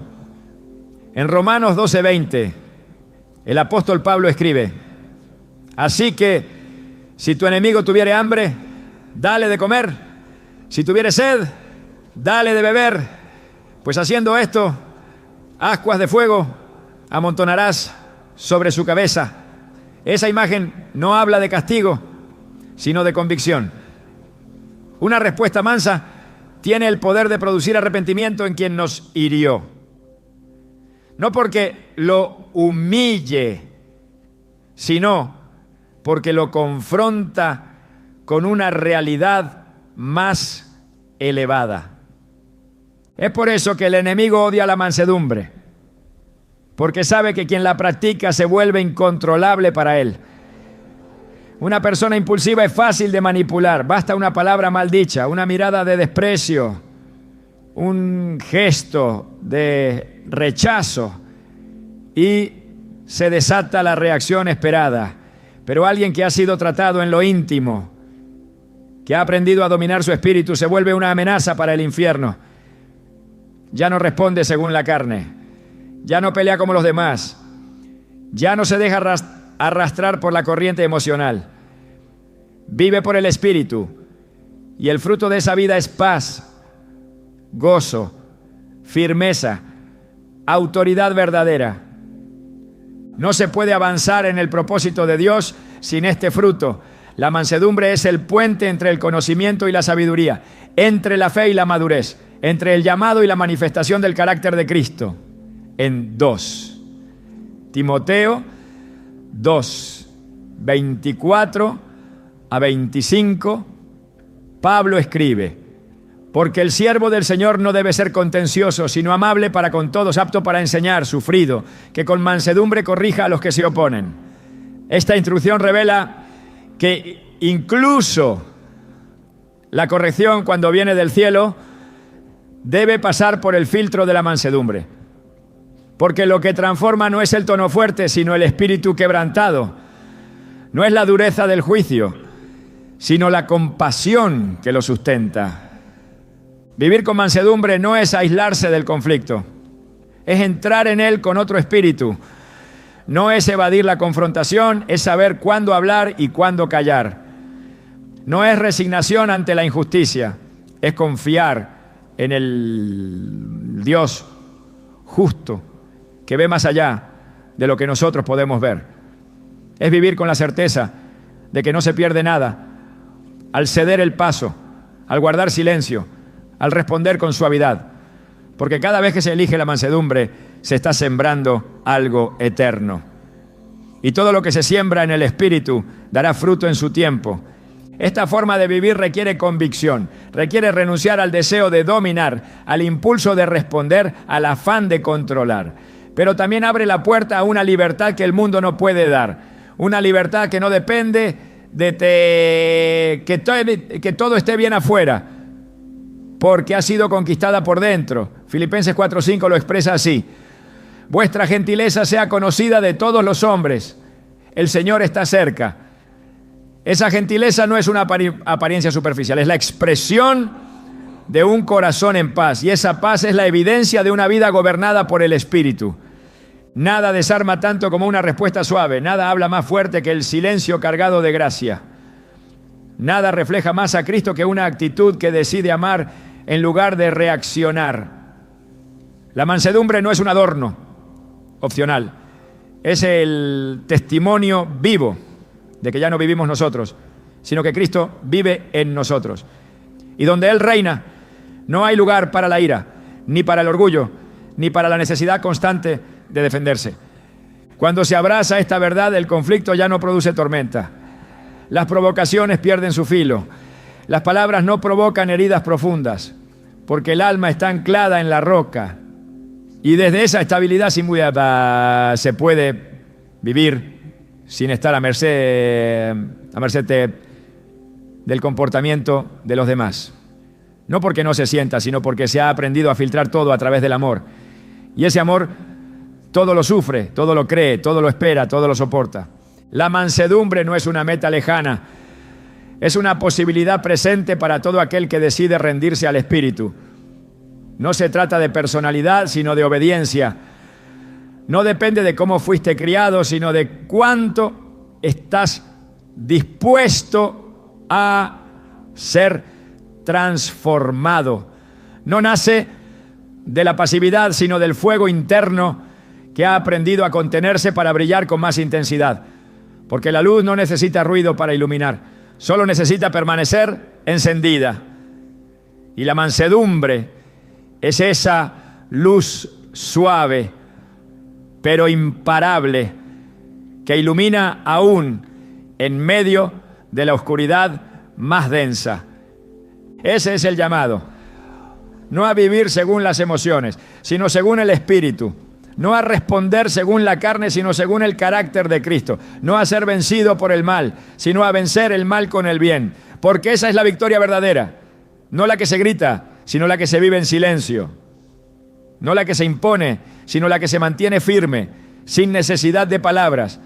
En Romanos 12:20, el apóstol Pablo escribe: así que si tu enemigo tuviere hambre, dale de comer. Si tuviere sed, dale de beber. Pues haciendo esto, ascuas de fuego amontonarás sobre su cabeza. Esa imagen no habla de castigo, sino de convicción. Una respuesta mansa tiene el poder de producir arrepentimiento en quien nos hirió. No porque lo humille, sino porque lo confronta con una realidad más elevada. Es por eso que el enemigo odia la mansedumbre, porque sabe que quien la practica se vuelve incontrolable para él. Una persona impulsiva es fácil de manipular. Basta una palabra mal dicha, una mirada de desprecio, un gesto de rechazo y se desata la reacción esperada. Pero alguien que ha sido tratado en lo íntimo, que ha aprendido a dominar su espíritu, se vuelve una amenaza para el infierno. Ya no responde según la carne, ya no pelea como los demás, ya no se deja arrastrar por la corriente emocional. Vive por el espíritu y el fruto de esa vida es paz, gozo, firmeza, autoridad verdadera. No se puede avanzar en el propósito de Dios sin este fruto. La mansedumbre es el puente entre el conocimiento y la sabiduría, entre la fe y la madurez, entre el llamado y la manifestación del carácter de Cristo. En 2 Timoteo 2, 24 a 25, Pablo escribe: porque el siervo del Señor no debe ser contencioso, sino amable para con todos, apto para enseñar, sufrido, que con mansedumbre corrija a los que se oponen. Esta instrucción revela que incluso la corrección, cuando viene del cielo, debe pasar por el filtro de la mansedumbre. Porque lo que transforma no es el tono fuerte, sino el espíritu quebrantado. No es la dureza del juicio, sino la compasión que lo sustenta. Vivir con mansedumbre no es aislarse del conflicto, es entrar en él con otro espíritu. No es evadir la confrontación, es saber cuándo hablar y cuándo callar. No es resignación ante la injusticia, es confiar en el Dios justo que ve más allá de lo que nosotros podemos ver. Es vivir con la certeza de que no se pierde nada al ceder el paso, al guardar silencio, al responder con suavidad, porque cada vez que se elige la mansedumbre se está sembrando algo eterno. Y todo lo que se siembra en el Espíritu dará fruto en su tiempo. Esta forma de vivir requiere convicción, requiere renunciar al deseo de dominar, al impulso de responder, al afán de controlar. Pero también abre la puerta a una libertad que el mundo no puede dar, una libertad que no depende de que todo esté bien afuera, porque ha sido conquistada por dentro. Filipenses 4:5 lo expresa así: vuestra gentileza sea conocida de todos los hombres, el Señor está cerca. Esa gentileza no es una apariencia superficial, es la expresión de un corazón en paz, y esa paz es la evidencia de una vida gobernada por el Espíritu. Nada desarma tanto como una respuesta suave, nada habla más fuerte que el silencio cargado de gracia. Nada refleja más a Cristo que una actitud que decide amar en lugar de reaccionar. La mansedumbre no es un adorno opcional, es el testimonio vivo de que ya no vivimos nosotros, sino que Cristo vive en nosotros. Y donde Él reina, no hay lugar para la ira, ni para el orgullo, ni para la necesidad constante de defenderse. Cuando se abraza esta verdad, el conflicto ya no produce tormenta. Las provocaciones pierden su filo. Las palabras no provocan heridas profundas, porque el alma está anclada en la roca. Y desde esa estabilidad sin duda se puede vivir sin estar a merced del comportamiento de los demás. No porque no se sienta, sino porque se ha aprendido a filtrar todo a través del amor. Y ese amor todo lo sufre, todo lo cree, todo lo espera, todo lo soporta. La mansedumbre no es una meta lejana, es una posibilidad presente para todo aquel que decide rendirse al Espíritu. No se trata de personalidad, sino de obediencia. No depende de cómo fuiste criado, sino de cuánto estás dispuesto a ser transformado. No nace de la pasividad, sino del fuego interno que ha aprendido a contenerse para brillar con más intensidad. Porque la luz no necesita ruido para iluminar, solo necesita permanecer encendida. Y la mansedumbre es esa luz suave, pero imparable, que ilumina aún en medio de la oscuridad más densa. Ese es el llamado. No a vivir según las emociones, sino según el Espíritu. No a responder según la carne, sino según el carácter de Cristo. No a ser vencido por el mal, sino a vencer el mal con el bien. Porque esa es la victoria verdadera. No la que se grita, sino la que se vive en silencio. No la que se impone, sino la que se mantiene firme, sin necesidad de palabras.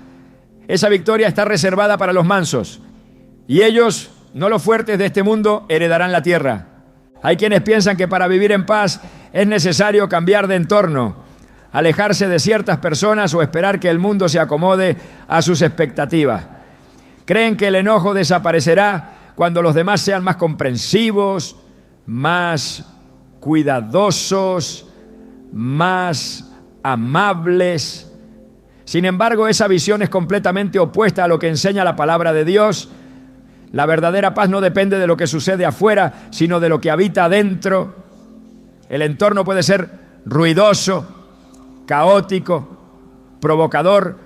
Esa victoria está reservada para los mansos. Y ellos, no los fuertes de este mundo, heredarán la tierra. Hay quienes piensan que para vivir en paz es necesario cambiar de entorno, alejarse de ciertas personas o esperar que el mundo se acomode a sus expectativas. Creen que el enojo desaparecerá cuando los demás sean más comprensivos, más cuidadosos, más amables. Sin embargo, esa visión es completamente opuesta a lo que enseña la palabra de Dios. La verdadera paz no depende de lo que sucede afuera, sino de lo que habita adentro. El entorno puede ser ruidoso, caótico, provocador,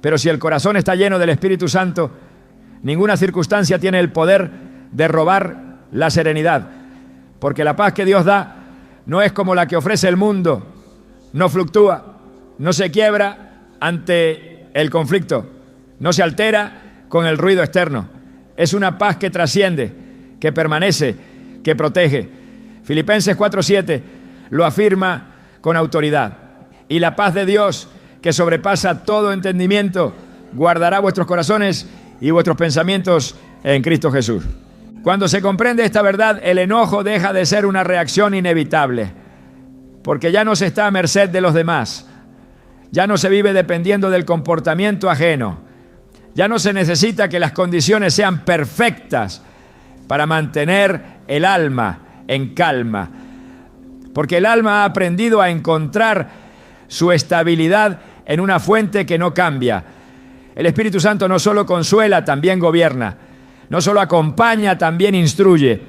pero si el corazón está lleno del Espíritu Santo, ninguna circunstancia tiene el poder de robar la serenidad, porque la paz que Dios da no es como la que ofrece el mundo, no fluctúa, no se quiebra ante el conflicto, no se altera con el ruido externo. Es una paz que trasciende, que permanece, que protege. Filipenses 4:7 lo afirma con autoridad. Y la paz de Dios, que sobrepasa todo entendimiento, guardará vuestros corazones y vuestros pensamientos en Cristo Jesús. Cuando se comprende esta verdad, el enojo deja de ser una reacción inevitable, porque ya no se está a merced de los demás. Ya no se vive dependiendo del comportamiento ajeno. Ya no se necesita que las condiciones sean perfectas para mantener el alma en calma, porque el alma ha aprendido a encontrar su estabilidad en una fuente que no cambia. El Espíritu Santo no solo consuela, también gobierna. No solo acompaña, también instruye.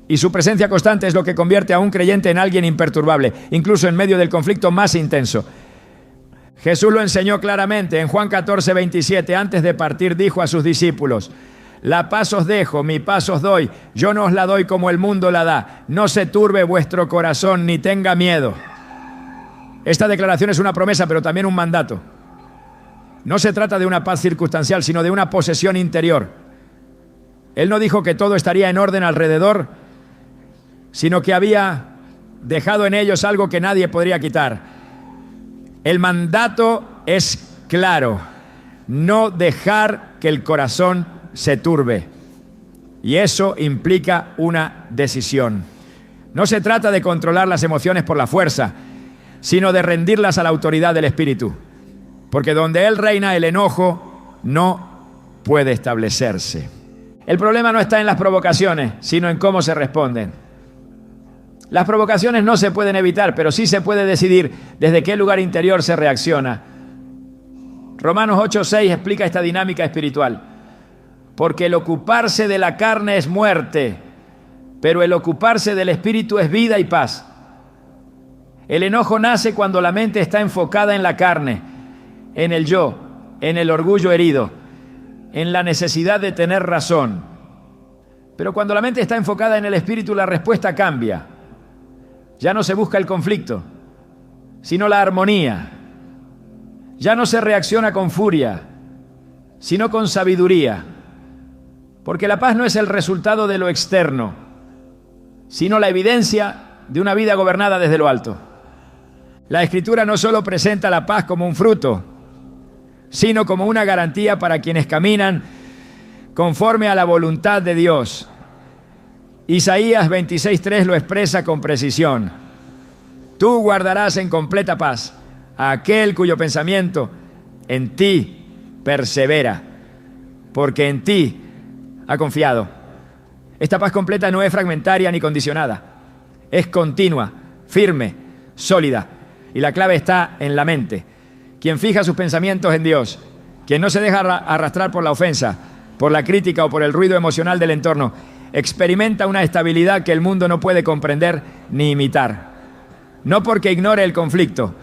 Y su presencia constante es lo que convierte a un creyente en alguien imperturbable, incluso en medio del conflicto más intenso. Jesús lo enseñó claramente en Juan 14:27. Antes de partir dijo a sus discípulos: la paz os dejo, mi paz os doy. Yo no os la doy como el mundo la da. No se turbe vuestro corazón ni tenga miedo. Esta declaración es una promesa, pero también un mandato. No se trata de una paz circunstancial, sino de una posesión interior. Él no dijo que todo estaría en orden alrededor, sino que había dejado en ellos algo que nadie podría quitar. El mandato es claro: no dejar que el corazón se turbe. Y eso implica una decisión. No se trata de controlar las emociones por la fuerza, sino de rendirlas a la autoridad del Espíritu. Porque donde Él reina, el enojo no puede establecerse. El problema no está en las provocaciones, sino en cómo se responden. Las provocaciones no se pueden evitar, pero sí se puede decidir desde qué lugar interior se reacciona. Romanos 8:6 explica esta dinámica espiritual. Porque el ocuparse de la carne es muerte, pero el ocuparse del Espíritu es vida y paz. El enojo nace cuando la mente está enfocada en la carne, en el yo, en el orgullo herido, en la necesidad de tener razón. Pero cuando la mente está enfocada en el Espíritu, la respuesta cambia. Ya no se busca el conflicto, sino la armonía. Ya no se reacciona con furia, sino con sabiduría. Porque la paz no es el resultado de lo externo, sino la evidencia de una vida gobernada desde lo alto. La Escritura no solo presenta la paz como un fruto, sino como una garantía para quienes caminan conforme a la voluntad de Dios. Isaías 26:3 lo expresa con precisión. Tú guardarás en completa paz a aquel cuyo pensamiento en ti persevera, porque en ti ha confiado. Esta paz completa no es fragmentaria ni condicionada, es continua, firme, sólida. Y la clave está en la mente. Quien fija sus pensamientos en Dios, quien no se deja arrastrar por la ofensa, por la crítica o por el ruido emocional del entorno, experimenta una estabilidad que el mundo no puede comprender ni imitar. No porque ignore el conflicto,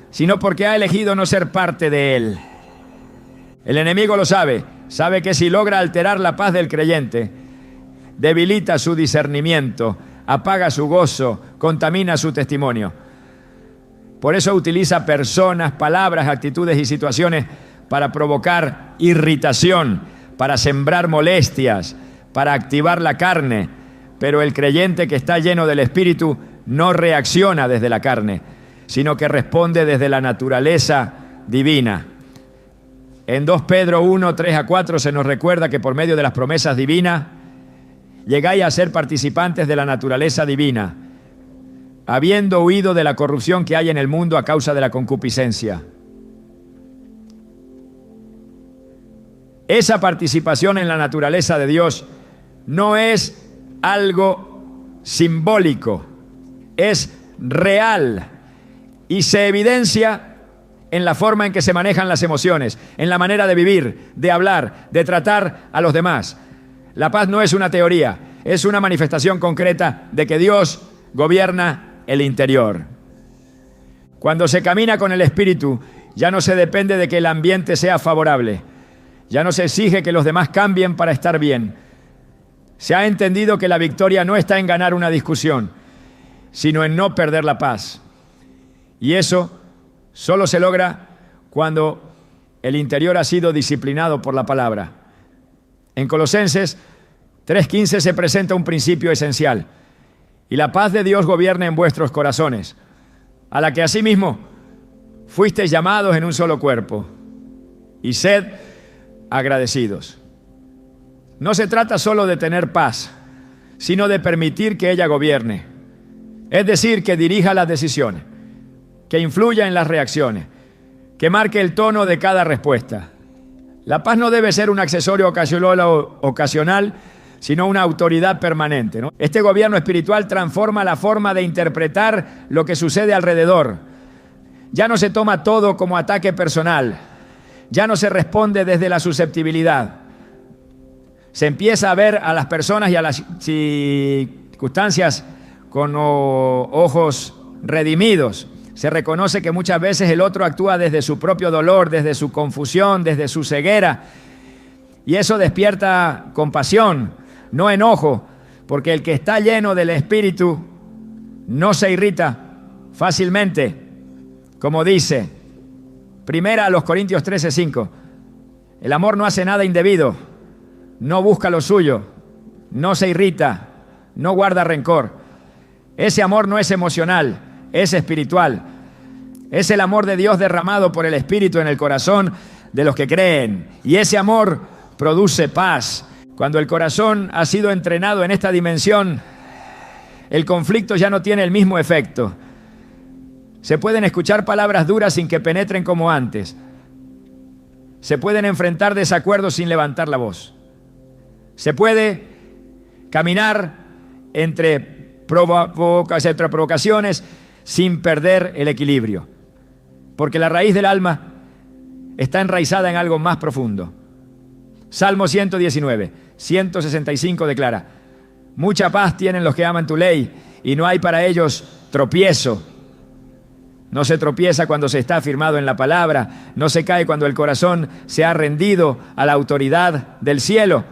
sino porque ha elegido no ser parte de él. El enemigo lo sabe que si logra alterar la paz del creyente, debilita su discernimiento, apaga su gozo, contamina su testimonio. Por eso utiliza personas, palabras, actitudes y situaciones para provocar irritación, para sembrar molestias, para activar la carne. Pero el creyente que está lleno del Espíritu no reacciona desde la carne, sino que responde desde la naturaleza divina. En 2 Pedro 1, 3-4 se nos recuerda que por medio de las promesas divinas llegáis a ser participantes de la naturaleza divina, habiendo huido de la corrupción que hay en el mundo a causa de la concupiscencia. Esa participación en la naturaleza de Dios no es algo simbólico, es real y se evidencia en la forma en que se manejan las emociones, en la manera de vivir, de hablar, de tratar a los demás. La paz no es una teoría, es una manifestación concreta de que Dios gobierna el interior. Cuando se camina con el Espíritu, ya no se depende de que el ambiente sea favorable. Ya no se exige que los demás cambien para estar bien. Se ha entendido que la victoria no está en ganar una discusión, sino en no perder la paz. Y eso solo se logra cuando el interior ha sido disciplinado por la palabra. En Colosenses 3:15 se presenta un principio esencial. Y la paz de Dios gobierna en vuestros corazones, a la que asimismo fuisteis llamados en un solo cuerpo. Y sed agradecidos. No se trata solo de tener paz, sino de permitir que ella gobierne. Es decir, que dirija las decisiones, que influya en las reacciones, que marque el tono de cada respuesta. La paz no debe ser un accesorio ocasional, sino una autoridad permanente, ¿no? Este gobierno espiritual transforma la forma de interpretar lo que sucede alrededor. Ya no se toma todo como ataque personal, ya no se responde desde la susceptibilidad. Se empieza a ver a las personas y a las circunstancias con ojos redimidos. Se reconoce que muchas veces el otro actúa desde su propio dolor, desde su confusión, desde su ceguera. Y eso despierta compasión, no enojo, porque el que está lleno del Espíritu no se irrita fácilmente. Como dice 1 Corintios 13:5, el amor no hace nada indebido, no busca lo suyo, no se irrita, no guarda rencor. Ese amor no es emocional, es espiritual. Es el amor de Dios derramado por el Espíritu en el corazón de los que creen. Y ese amor produce paz. Cuando el corazón ha sido entrenado en esta dimensión, el conflicto ya no tiene el mismo efecto. Se pueden escuchar palabras duras sin que penetren como antes. Se pueden enfrentar desacuerdos sin levantar la voz. Se puede caminar entre provocaciones sin perder el equilibrio. Porque la raíz del alma está enraizada en algo más profundo. Salmo 119, 165 declara: mucha paz tienen los que aman tu ley, y no hay para ellos tropiezo. No se tropieza cuando se está afirmado en la palabra, no se cae cuando el corazón se ha rendido a la autoridad del cielo.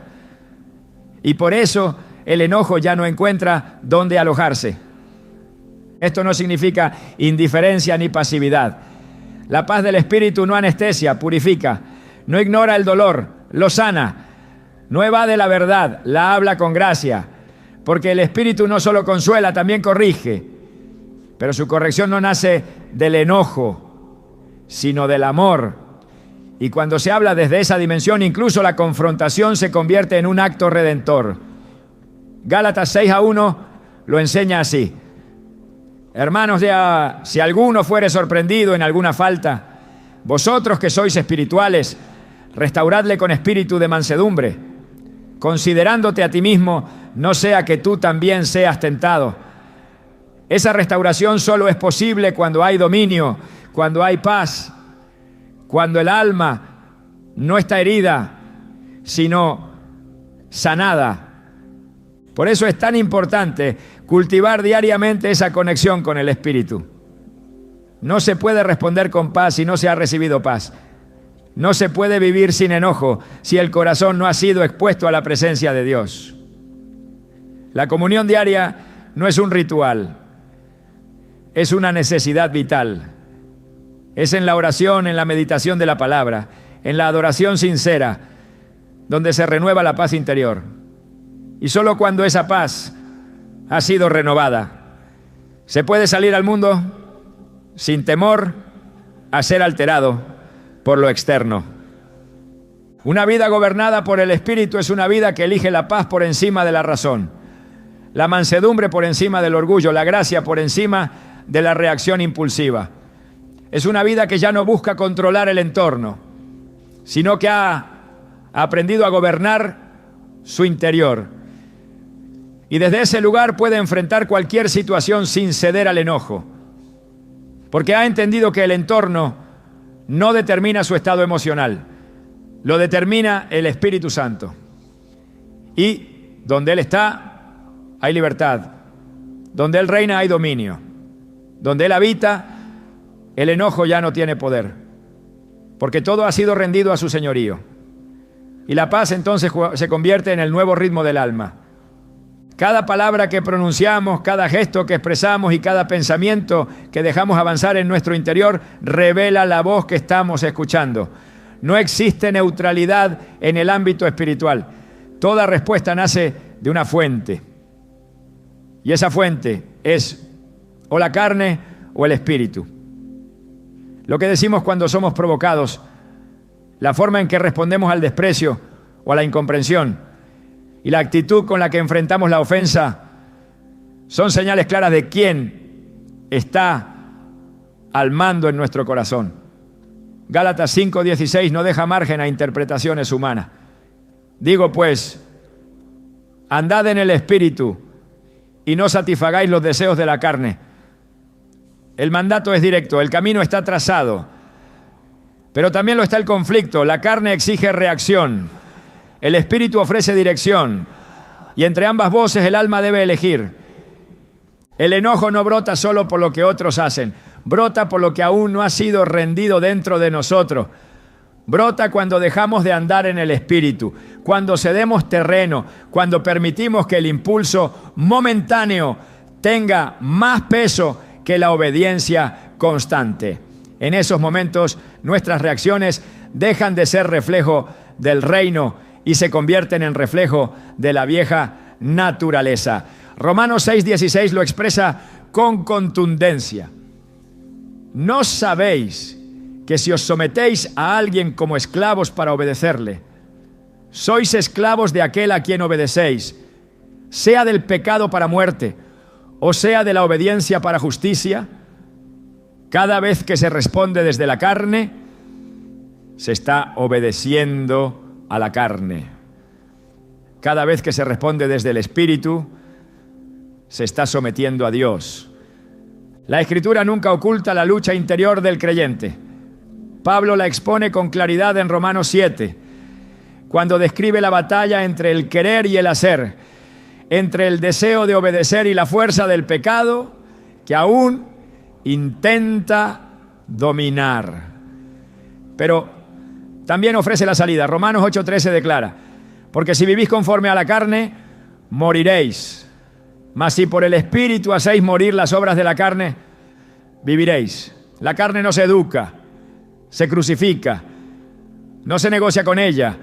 Y por eso el enojo ya no encuentra dónde alojarse. Esto no significa indiferencia ni pasividad. La paz del Espíritu no anestesia, purifica, no ignora el dolor, lo sana, no evade la verdad, la habla con gracia, porque el Espíritu no solo consuela, también corrige. Pero su corrección no nace del enojo, sino del amor. Y cuando se habla desde esa dimensión, incluso la confrontación se convierte en un acto redentor. Gálatas 6:1 lo enseña así. Hermanos, si alguno fuere sorprendido en alguna falta, vosotros que sois espirituales, restauradle con espíritu de mansedumbre, considerándote a ti mismo, no sea que tú también seas tentado. Esa restauración solo es posible cuando hay dominio, cuando hay paz, cuando el alma no está herida, sino sanada. Por eso es tan importante cultivar diariamente esa conexión con el Espíritu. No se puede responder con paz si no se ha recibido paz. No se puede vivir sin enojo si el corazón no ha sido expuesto a la presencia de Dios. La comunión diaria no es un ritual, es una necesidad vital. Es en la oración, en la meditación de la palabra, en la adoración sincera, donde se renueva la paz interior. Y solo cuando esa paz ha sido renovada, se puede salir al mundo sin temor a ser alterado por lo externo. Una vida gobernada por el Espíritu es una vida que elige la paz por encima de la razón, la mansedumbre por encima del orgullo, la gracia por encima de la reacción impulsiva. Es una vida que ya no busca controlar el entorno, sino que ha aprendido a gobernar su interior. Y desde ese lugar puede enfrentar cualquier situación sin ceder al enojo, porque ha entendido que el entorno no determina su estado emocional, lo determina el Espíritu Santo. Y donde Él está, hay libertad. Donde Él reina, hay dominio. Donde Él habita, el enojo ya no tiene poder, porque todo ha sido rendido a su señorío. Y la paz entonces se convierte en el nuevo ritmo del alma. Cada palabra que pronunciamos, cada gesto que expresamos y cada pensamiento que dejamos avanzar en nuestro interior revela la voz que estamos escuchando. No existe neutralidad en el ámbito espiritual. Toda respuesta nace de una fuente. Y esa fuente es o la carne o el espíritu. Lo que decimos cuando somos provocados, la forma en que respondemos al desprecio o a la incomprensión y la actitud con la que enfrentamos la ofensa son señales claras de quién está al mando en nuestro corazón. Gálatas 5:16 no deja margen a interpretaciones humanas. Digo pues, andad en el Espíritu y no satisfagáis los deseos de la carne. El mandato es directo, el camino está trazado, pero también lo está el conflicto. La carne exige reacción, el Espíritu ofrece dirección, y entre ambas voces el alma debe elegir. El enojo no brota solo por lo que otros hacen, brota por lo que aún no ha sido rendido dentro de nosotros. Brota cuando dejamos de andar en el Espíritu, cuando cedemos terreno, cuando permitimos que el impulso momentáneo tenga más peso que la obediencia constante. En esos momentos nuestras reacciones dejan de ser reflejo del reino y se convierten en reflejo de la vieja naturaleza. Romanos 6:16 lo expresa con contundencia. ¿No sabéis que si os sometéis a alguien como esclavos para obedecerle, sois esclavos de aquel a quien obedecéis, sea del pecado para muerte, o sea de la obediencia para justicia? Cada vez que se responde desde la carne, se está obedeciendo a la carne. Cada vez que se responde desde el Espíritu, se está sometiendo a Dios. La Escritura nunca oculta la lucha interior del creyente. Pablo la expone con claridad en Romanos 7, cuando describe la batalla entre el querer y el hacer, entre el deseo de obedecer y la fuerza del pecado que aún intenta dominar. Pero también ofrece la salida. Romanos 8:13 declara: porque si vivís conforme a la carne, moriréis. Mas si por el Espíritu hacéis morir las obras de la carne, viviréis. La carne no se educa, se crucifica, no se negocia con ella,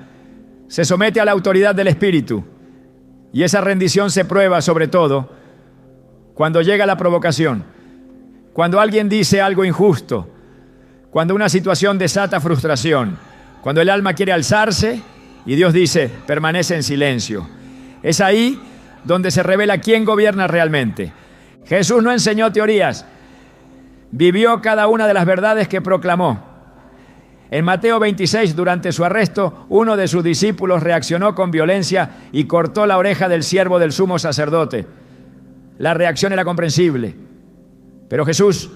se somete a la autoridad del Espíritu. Y esa rendición se prueba sobre todo cuando llega la provocación. Cuando alguien dice algo injusto, cuando una situación desata frustración, cuando el alma quiere alzarse y Dios dice, permanece en silencio. Es ahí donde se revela quién gobierna realmente. Jesús no enseñó teorías, vivió cada una de las verdades que proclamó. En Mateo 26, durante su arresto, uno de sus discípulos reaccionó con violencia y cortó la oreja del siervo del sumo sacerdote. La reacción era comprensible, pero Jesús,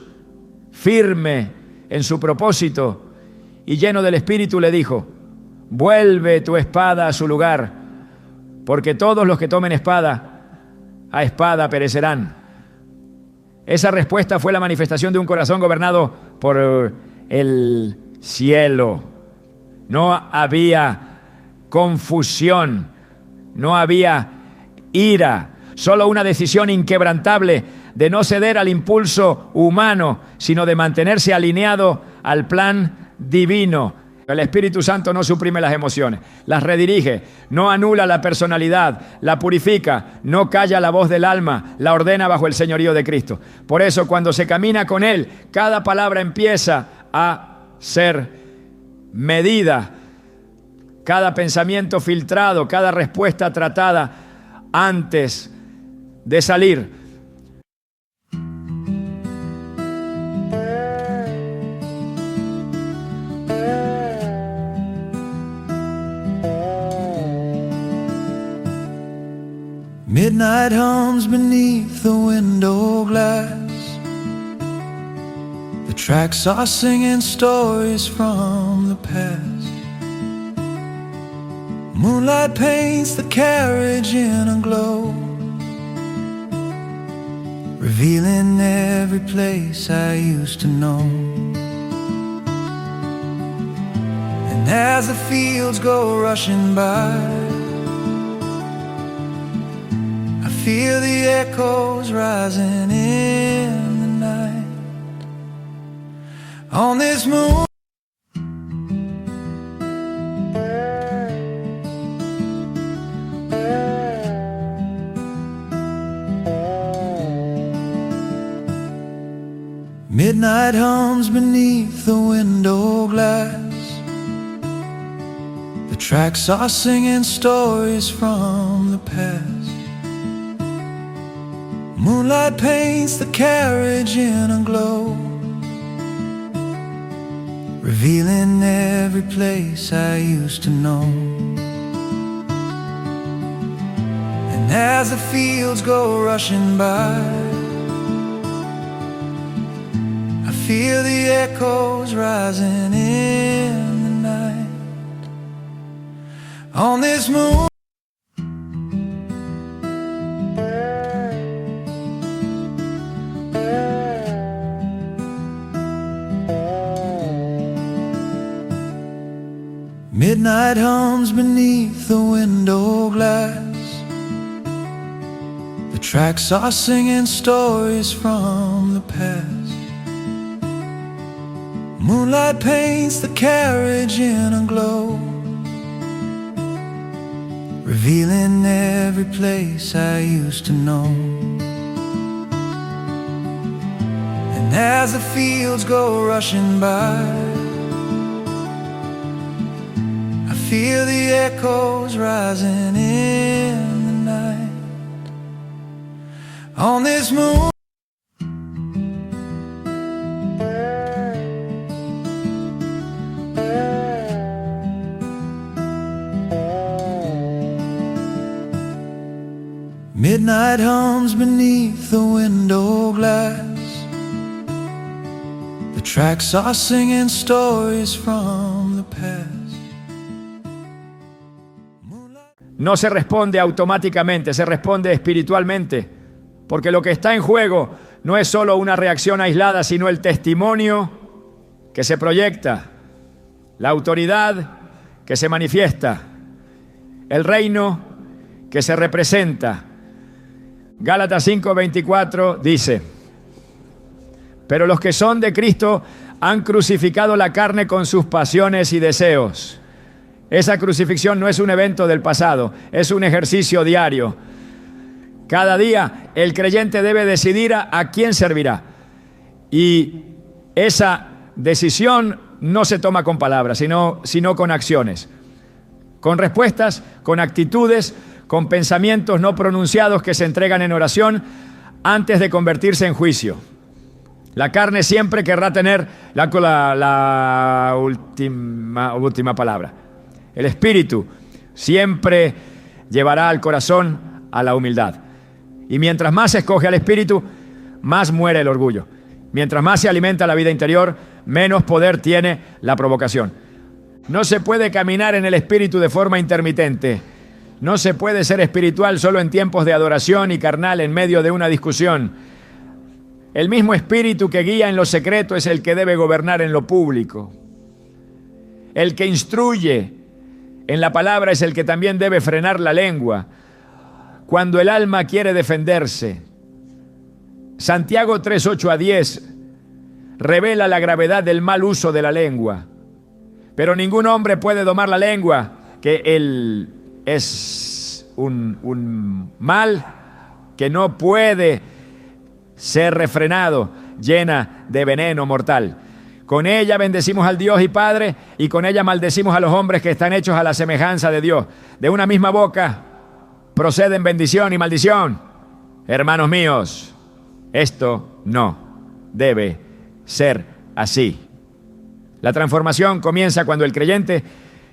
firme en su propósito y lleno del Espíritu, le dijo, vuelve tu espada a su lugar, porque todos los que tomen espada, a espada perecerán. Esa respuesta fue la manifestación de un corazón gobernado por el cielo. No había confusión, no había ira, solo una decisión inquebrantable de no ceder al impulso humano, sino de mantenerse alineado al plan divino. El Espíritu Santo no suprime las emociones, las redirige, no anula la personalidad, la purifica, no calla la voz del alma, la ordena bajo el señorío de Cristo. Por eso, cuando se camina con Él, cada palabra empieza a ser medida, cada pensamiento filtrado, cada respuesta tratada antes de salir. Midnight hums beneath the window glass. The tracks are singing stories from the past. Moonlight paints the carriage in a glow, revealing every place I used to know. And as the fields go rushing by, feel the echoes rising in the night. On this moon, midnight hums beneath the window glass. The tracks are singing stories from the past. Moonlight paints the carriage in a glow, revealing every place I used to know. And as the fields go rushing by, I feel the echoes rising in the night. On this moon, midnight hums beneath the window glass. The tracks are singing stories from the past. Moonlight paints the carriage in a glow, revealing every place I used to know. And as the fields go rushing by, feel the echoes rising in the night. On this moon, midnight hums beneath the window glass. The tracks are singing stories from the past. No se responde automáticamente, se responde espiritualmente, porque lo que está en juego no es solo una reacción aislada, sino el testimonio que se proyecta, la autoridad que se manifiesta, el reino que se representa. Gálatas 5:24 dice, pero los que son de Cristo han crucificado la carne con sus pasiones y deseos. Esa crucifixión no es un evento del pasado, es un ejercicio diario. Cada día el creyente debe decidir a quién servirá. Y esa decisión no se toma con palabras, sino con acciones, con respuestas, con actitudes, con pensamientos no pronunciados que se entregan en oración antes de convertirse en juicio. La carne siempre querrá tener la última palabra. El espíritu siempre llevará al corazón a la humildad. Y mientras más se escoge al espíritu, más muere el orgullo. Mientras más se alimenta la vida interior, menos poder tiene la provocación. No se puede caminar en el espíritu de forma intermitente. No se puede ser espiritual solo en tiempos de adoración y carnal en medio de una discusión. El mismo espíritu que guía en lo secreto es el que debe gobernar en lo público. El que instruye en la palabra es el que también debe frenar la lengua cuando el alma quiere defenderse. Santiago 3:8-10 revela la gravedad del mal uso de la lengua. Pero ningún hombre puede domar la lengua, que él es un mal que no puede ser refrenado, llena de veneno mortal. Con ella bendecimos al Dios y Padre, y con ella maldecimos a los hombres que están hechos a la semejanza de Dios. De una misma boca proceden bendición y maldición. Hermanos míos, esto no debe ser así. La transformación comienza cuando el creyente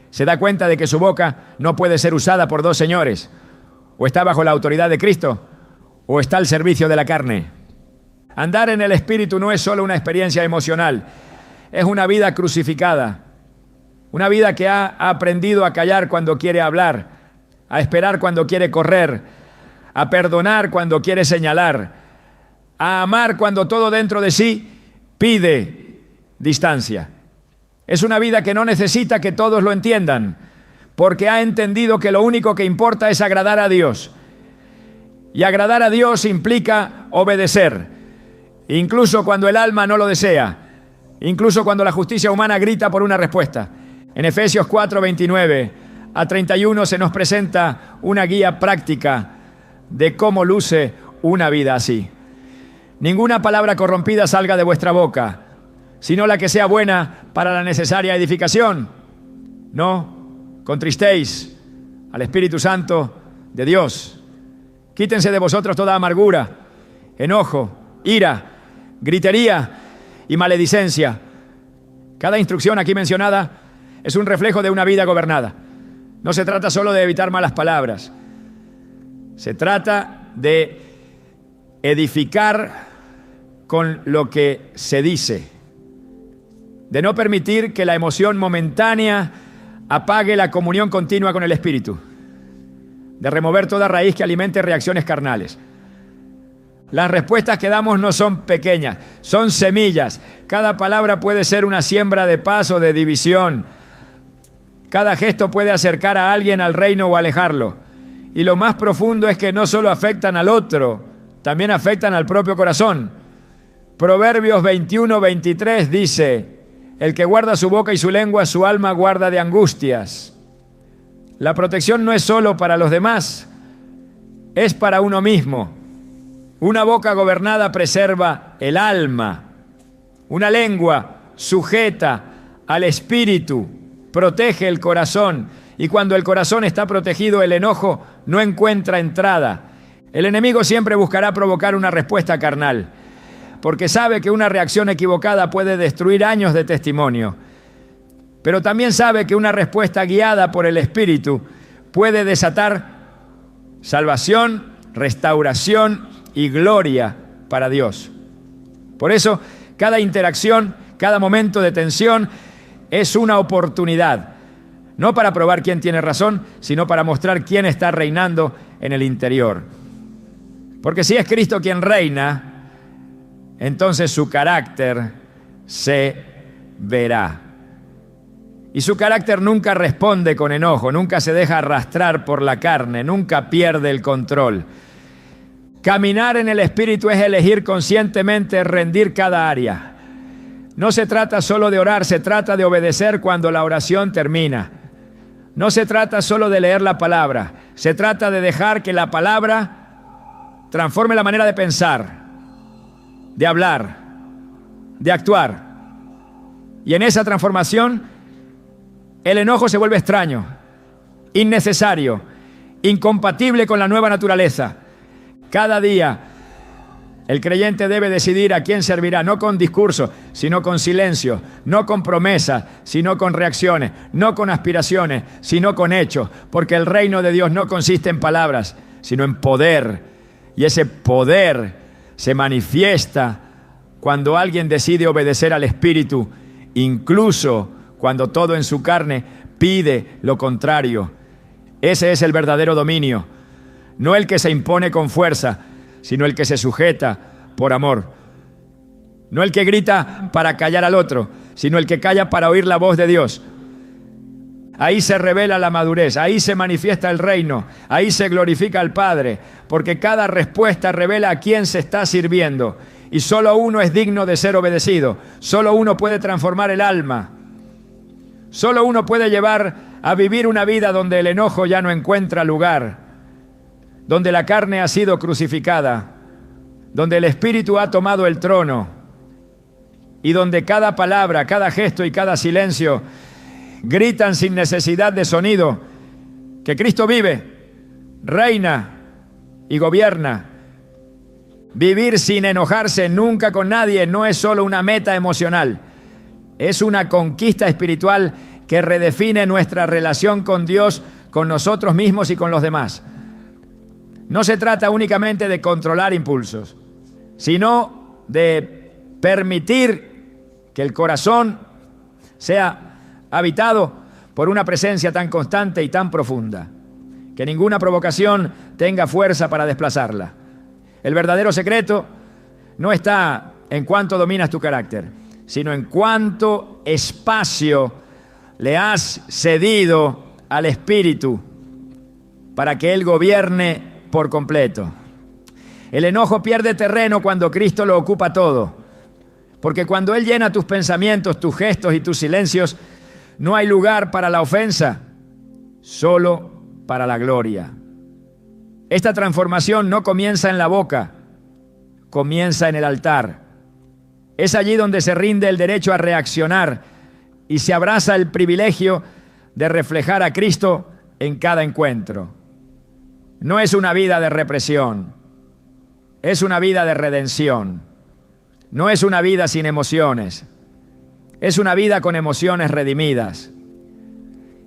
se da cuenta de que su boca no puede ser usada por dos señores. O está bajo la autoridad de Cristo, o está al servicio de la carne. Andar en el Espíritu no es solo una experiencia emocional, es una vida crucificada. Una vida que ha aprendido a callar cuando quiere hablar, a esperar cuando quiere correr, a perdonar cuando quiere señalar, a amar cuando todo dentro de sí pide distancia. Es una vida que no necesita que todos lo entiendan, porque ha entendido que lo único que importa es agradar a Dios. Y agradar a Dios implica obedecer, incluso cuando el alma no lo desea, incluso cuando la justicia humana grita por una respuesta. En Efesios 4:29-31 se nos presenta una guía práctica de cómo luce una vida así. Ninguna palabra corrompida salga de vuestra boca, sino la que sea buena para la necesaria edificación. No contristéis al Espíritu Santo de Dios. Quítense de vosotros toda amargura, enojo, ira, gritería y maledicencia. Cada instrucción aquí mencionada es un reflejo de una vida gobernada. No se trata solo de evitar malas palabras. Se trata de edificar con lo que se dice, de no permitir que la emoción momentánea apague la comunión continua con el Espíritu, de remover toda raíz que alimente reacciones carnales. Las respuestas que damos no son pequeñas, son semillas. Cada palabra puede ser una siembra de paz o de división. Cada gesto puede acercar a alguien al reino o alejarlo. Y lo más profundo es que no solo afectan al otro, también afectan al propio corazón. Proverbios 21:23 dice: el que guarda su boca y su lengua, su alma guarda de angustias. La protección no es solo para los demás, es para uno mismo. Una boca gobernada preserva el alma. Una lengua sujeta al espíritu protege el corazón. Y cuando el corazón está protegido, el enojo no encuentra entrada. El enemigo siempre buscará provocar una respuesta carnal, porque sabe que una reacción equivocada puede destruir años de testimonio. Pero también sabe que una respuesta guiada por el Espíritu puede desatar salvación, restauración y gloria para Dios. Por eso, cada interacción, cada momento de tensión es una oportunidad, no para probar quién tiene razón, sino para mostrar quién está reinando en el interior. Porque si es Cristo quien reina, entonces su carácter se verá. Y su carácter nunca responde con enojo, nunca se deja arrastrar por la carne, nunca pierde el control. Caminar en el Espíritu es elegir conscientemente rendir cada área. No se trata solo de orar, se trata de obedecer cuando la oración termina. No se trata solo de leer la palabra, se trata de dejar que la palabra transforme la manera de pensar, de hablar, de actuar. Y en esa transformación, el enojo se vuelve extraño, innecesario, incompatible con la nueva naturaleza. Cada día el creyente debe decidir a quién servirá, no con discurso, sino con silencio, no con promesas, sino con reacciones, no con aspiraciones, sino con hechos, porque el reino de Dios no consiste en palabras, sino en poder. Y ese poder se manifiesta cuando alguien decide obedecer al Espíritu, incluso cuando todo en su carne pide lo contrario. Ese es el verdadero dominio, no el que se impone con fuerza, sino el que se sujeta por amor. No el que grita para callar al otro, sino el que calla para oír la voz de Dios. Ahí se revela la madurez, ahí se manifiesta el reino, ahí se glorifica al Padre, porque cada respuesta revela a quién se está sirviendo. Y solo uno es digno de ser obedecido, solo uno puede transformar el alma, solo uno puede llevar a vivir una vida donde el enojo ya no encuentra lugar, donde la carne ha sido crucificada, donde el Espíritu ha tomado el trono y donde cada palabra, cada gesto y cada silencio gritan sin necesidad de sonido que Cristo vive, reina y gobierna. Vivir sin enojarse nunca con nadie no es solo una meta emocional, es una conquista espiritual que redefine nuestra relación con Dios, con nosotros mismos y con los demás. No se trata únicamente de controlar impulsos, sino de permitir que el corazón sea habitado por una presencia tan constante y tan profunda, que ninguna provocación tenga fuerza para desplazarla. El verdadero secreto no está en cuánto dominas tu carácter, sino en cuánto espacio le has cedido al Espíritu para que Él gobierne por completo. El enojo pierde terreno cuando Cristo lo ocupa todo, porque cuando Él llena tus pensamientos, tus gestos y tus silencios, no hay lugar para la ofensa, solo para la gloria. Esta transformación no comienza en la boca, comienza en el altar. Es allí donde se rinde el derecho a reaccionar y se abraza el privilegio de reflejar a Cristo en cada encuentro. No es una vida de represión, es una vida de redención. No es una vida sin emociones, es una vida con emociones redimidas.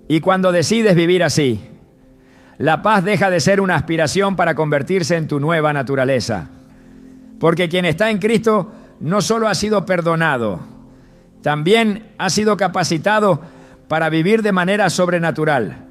Y cuando decides vivir así, la paz deja de ser una aspiración para convertirse en tu nueva naturaleza. Porque quien está en Cristo no solo ha sido perdonado, también ha sido capacitado para vivir de manera sobrenatural.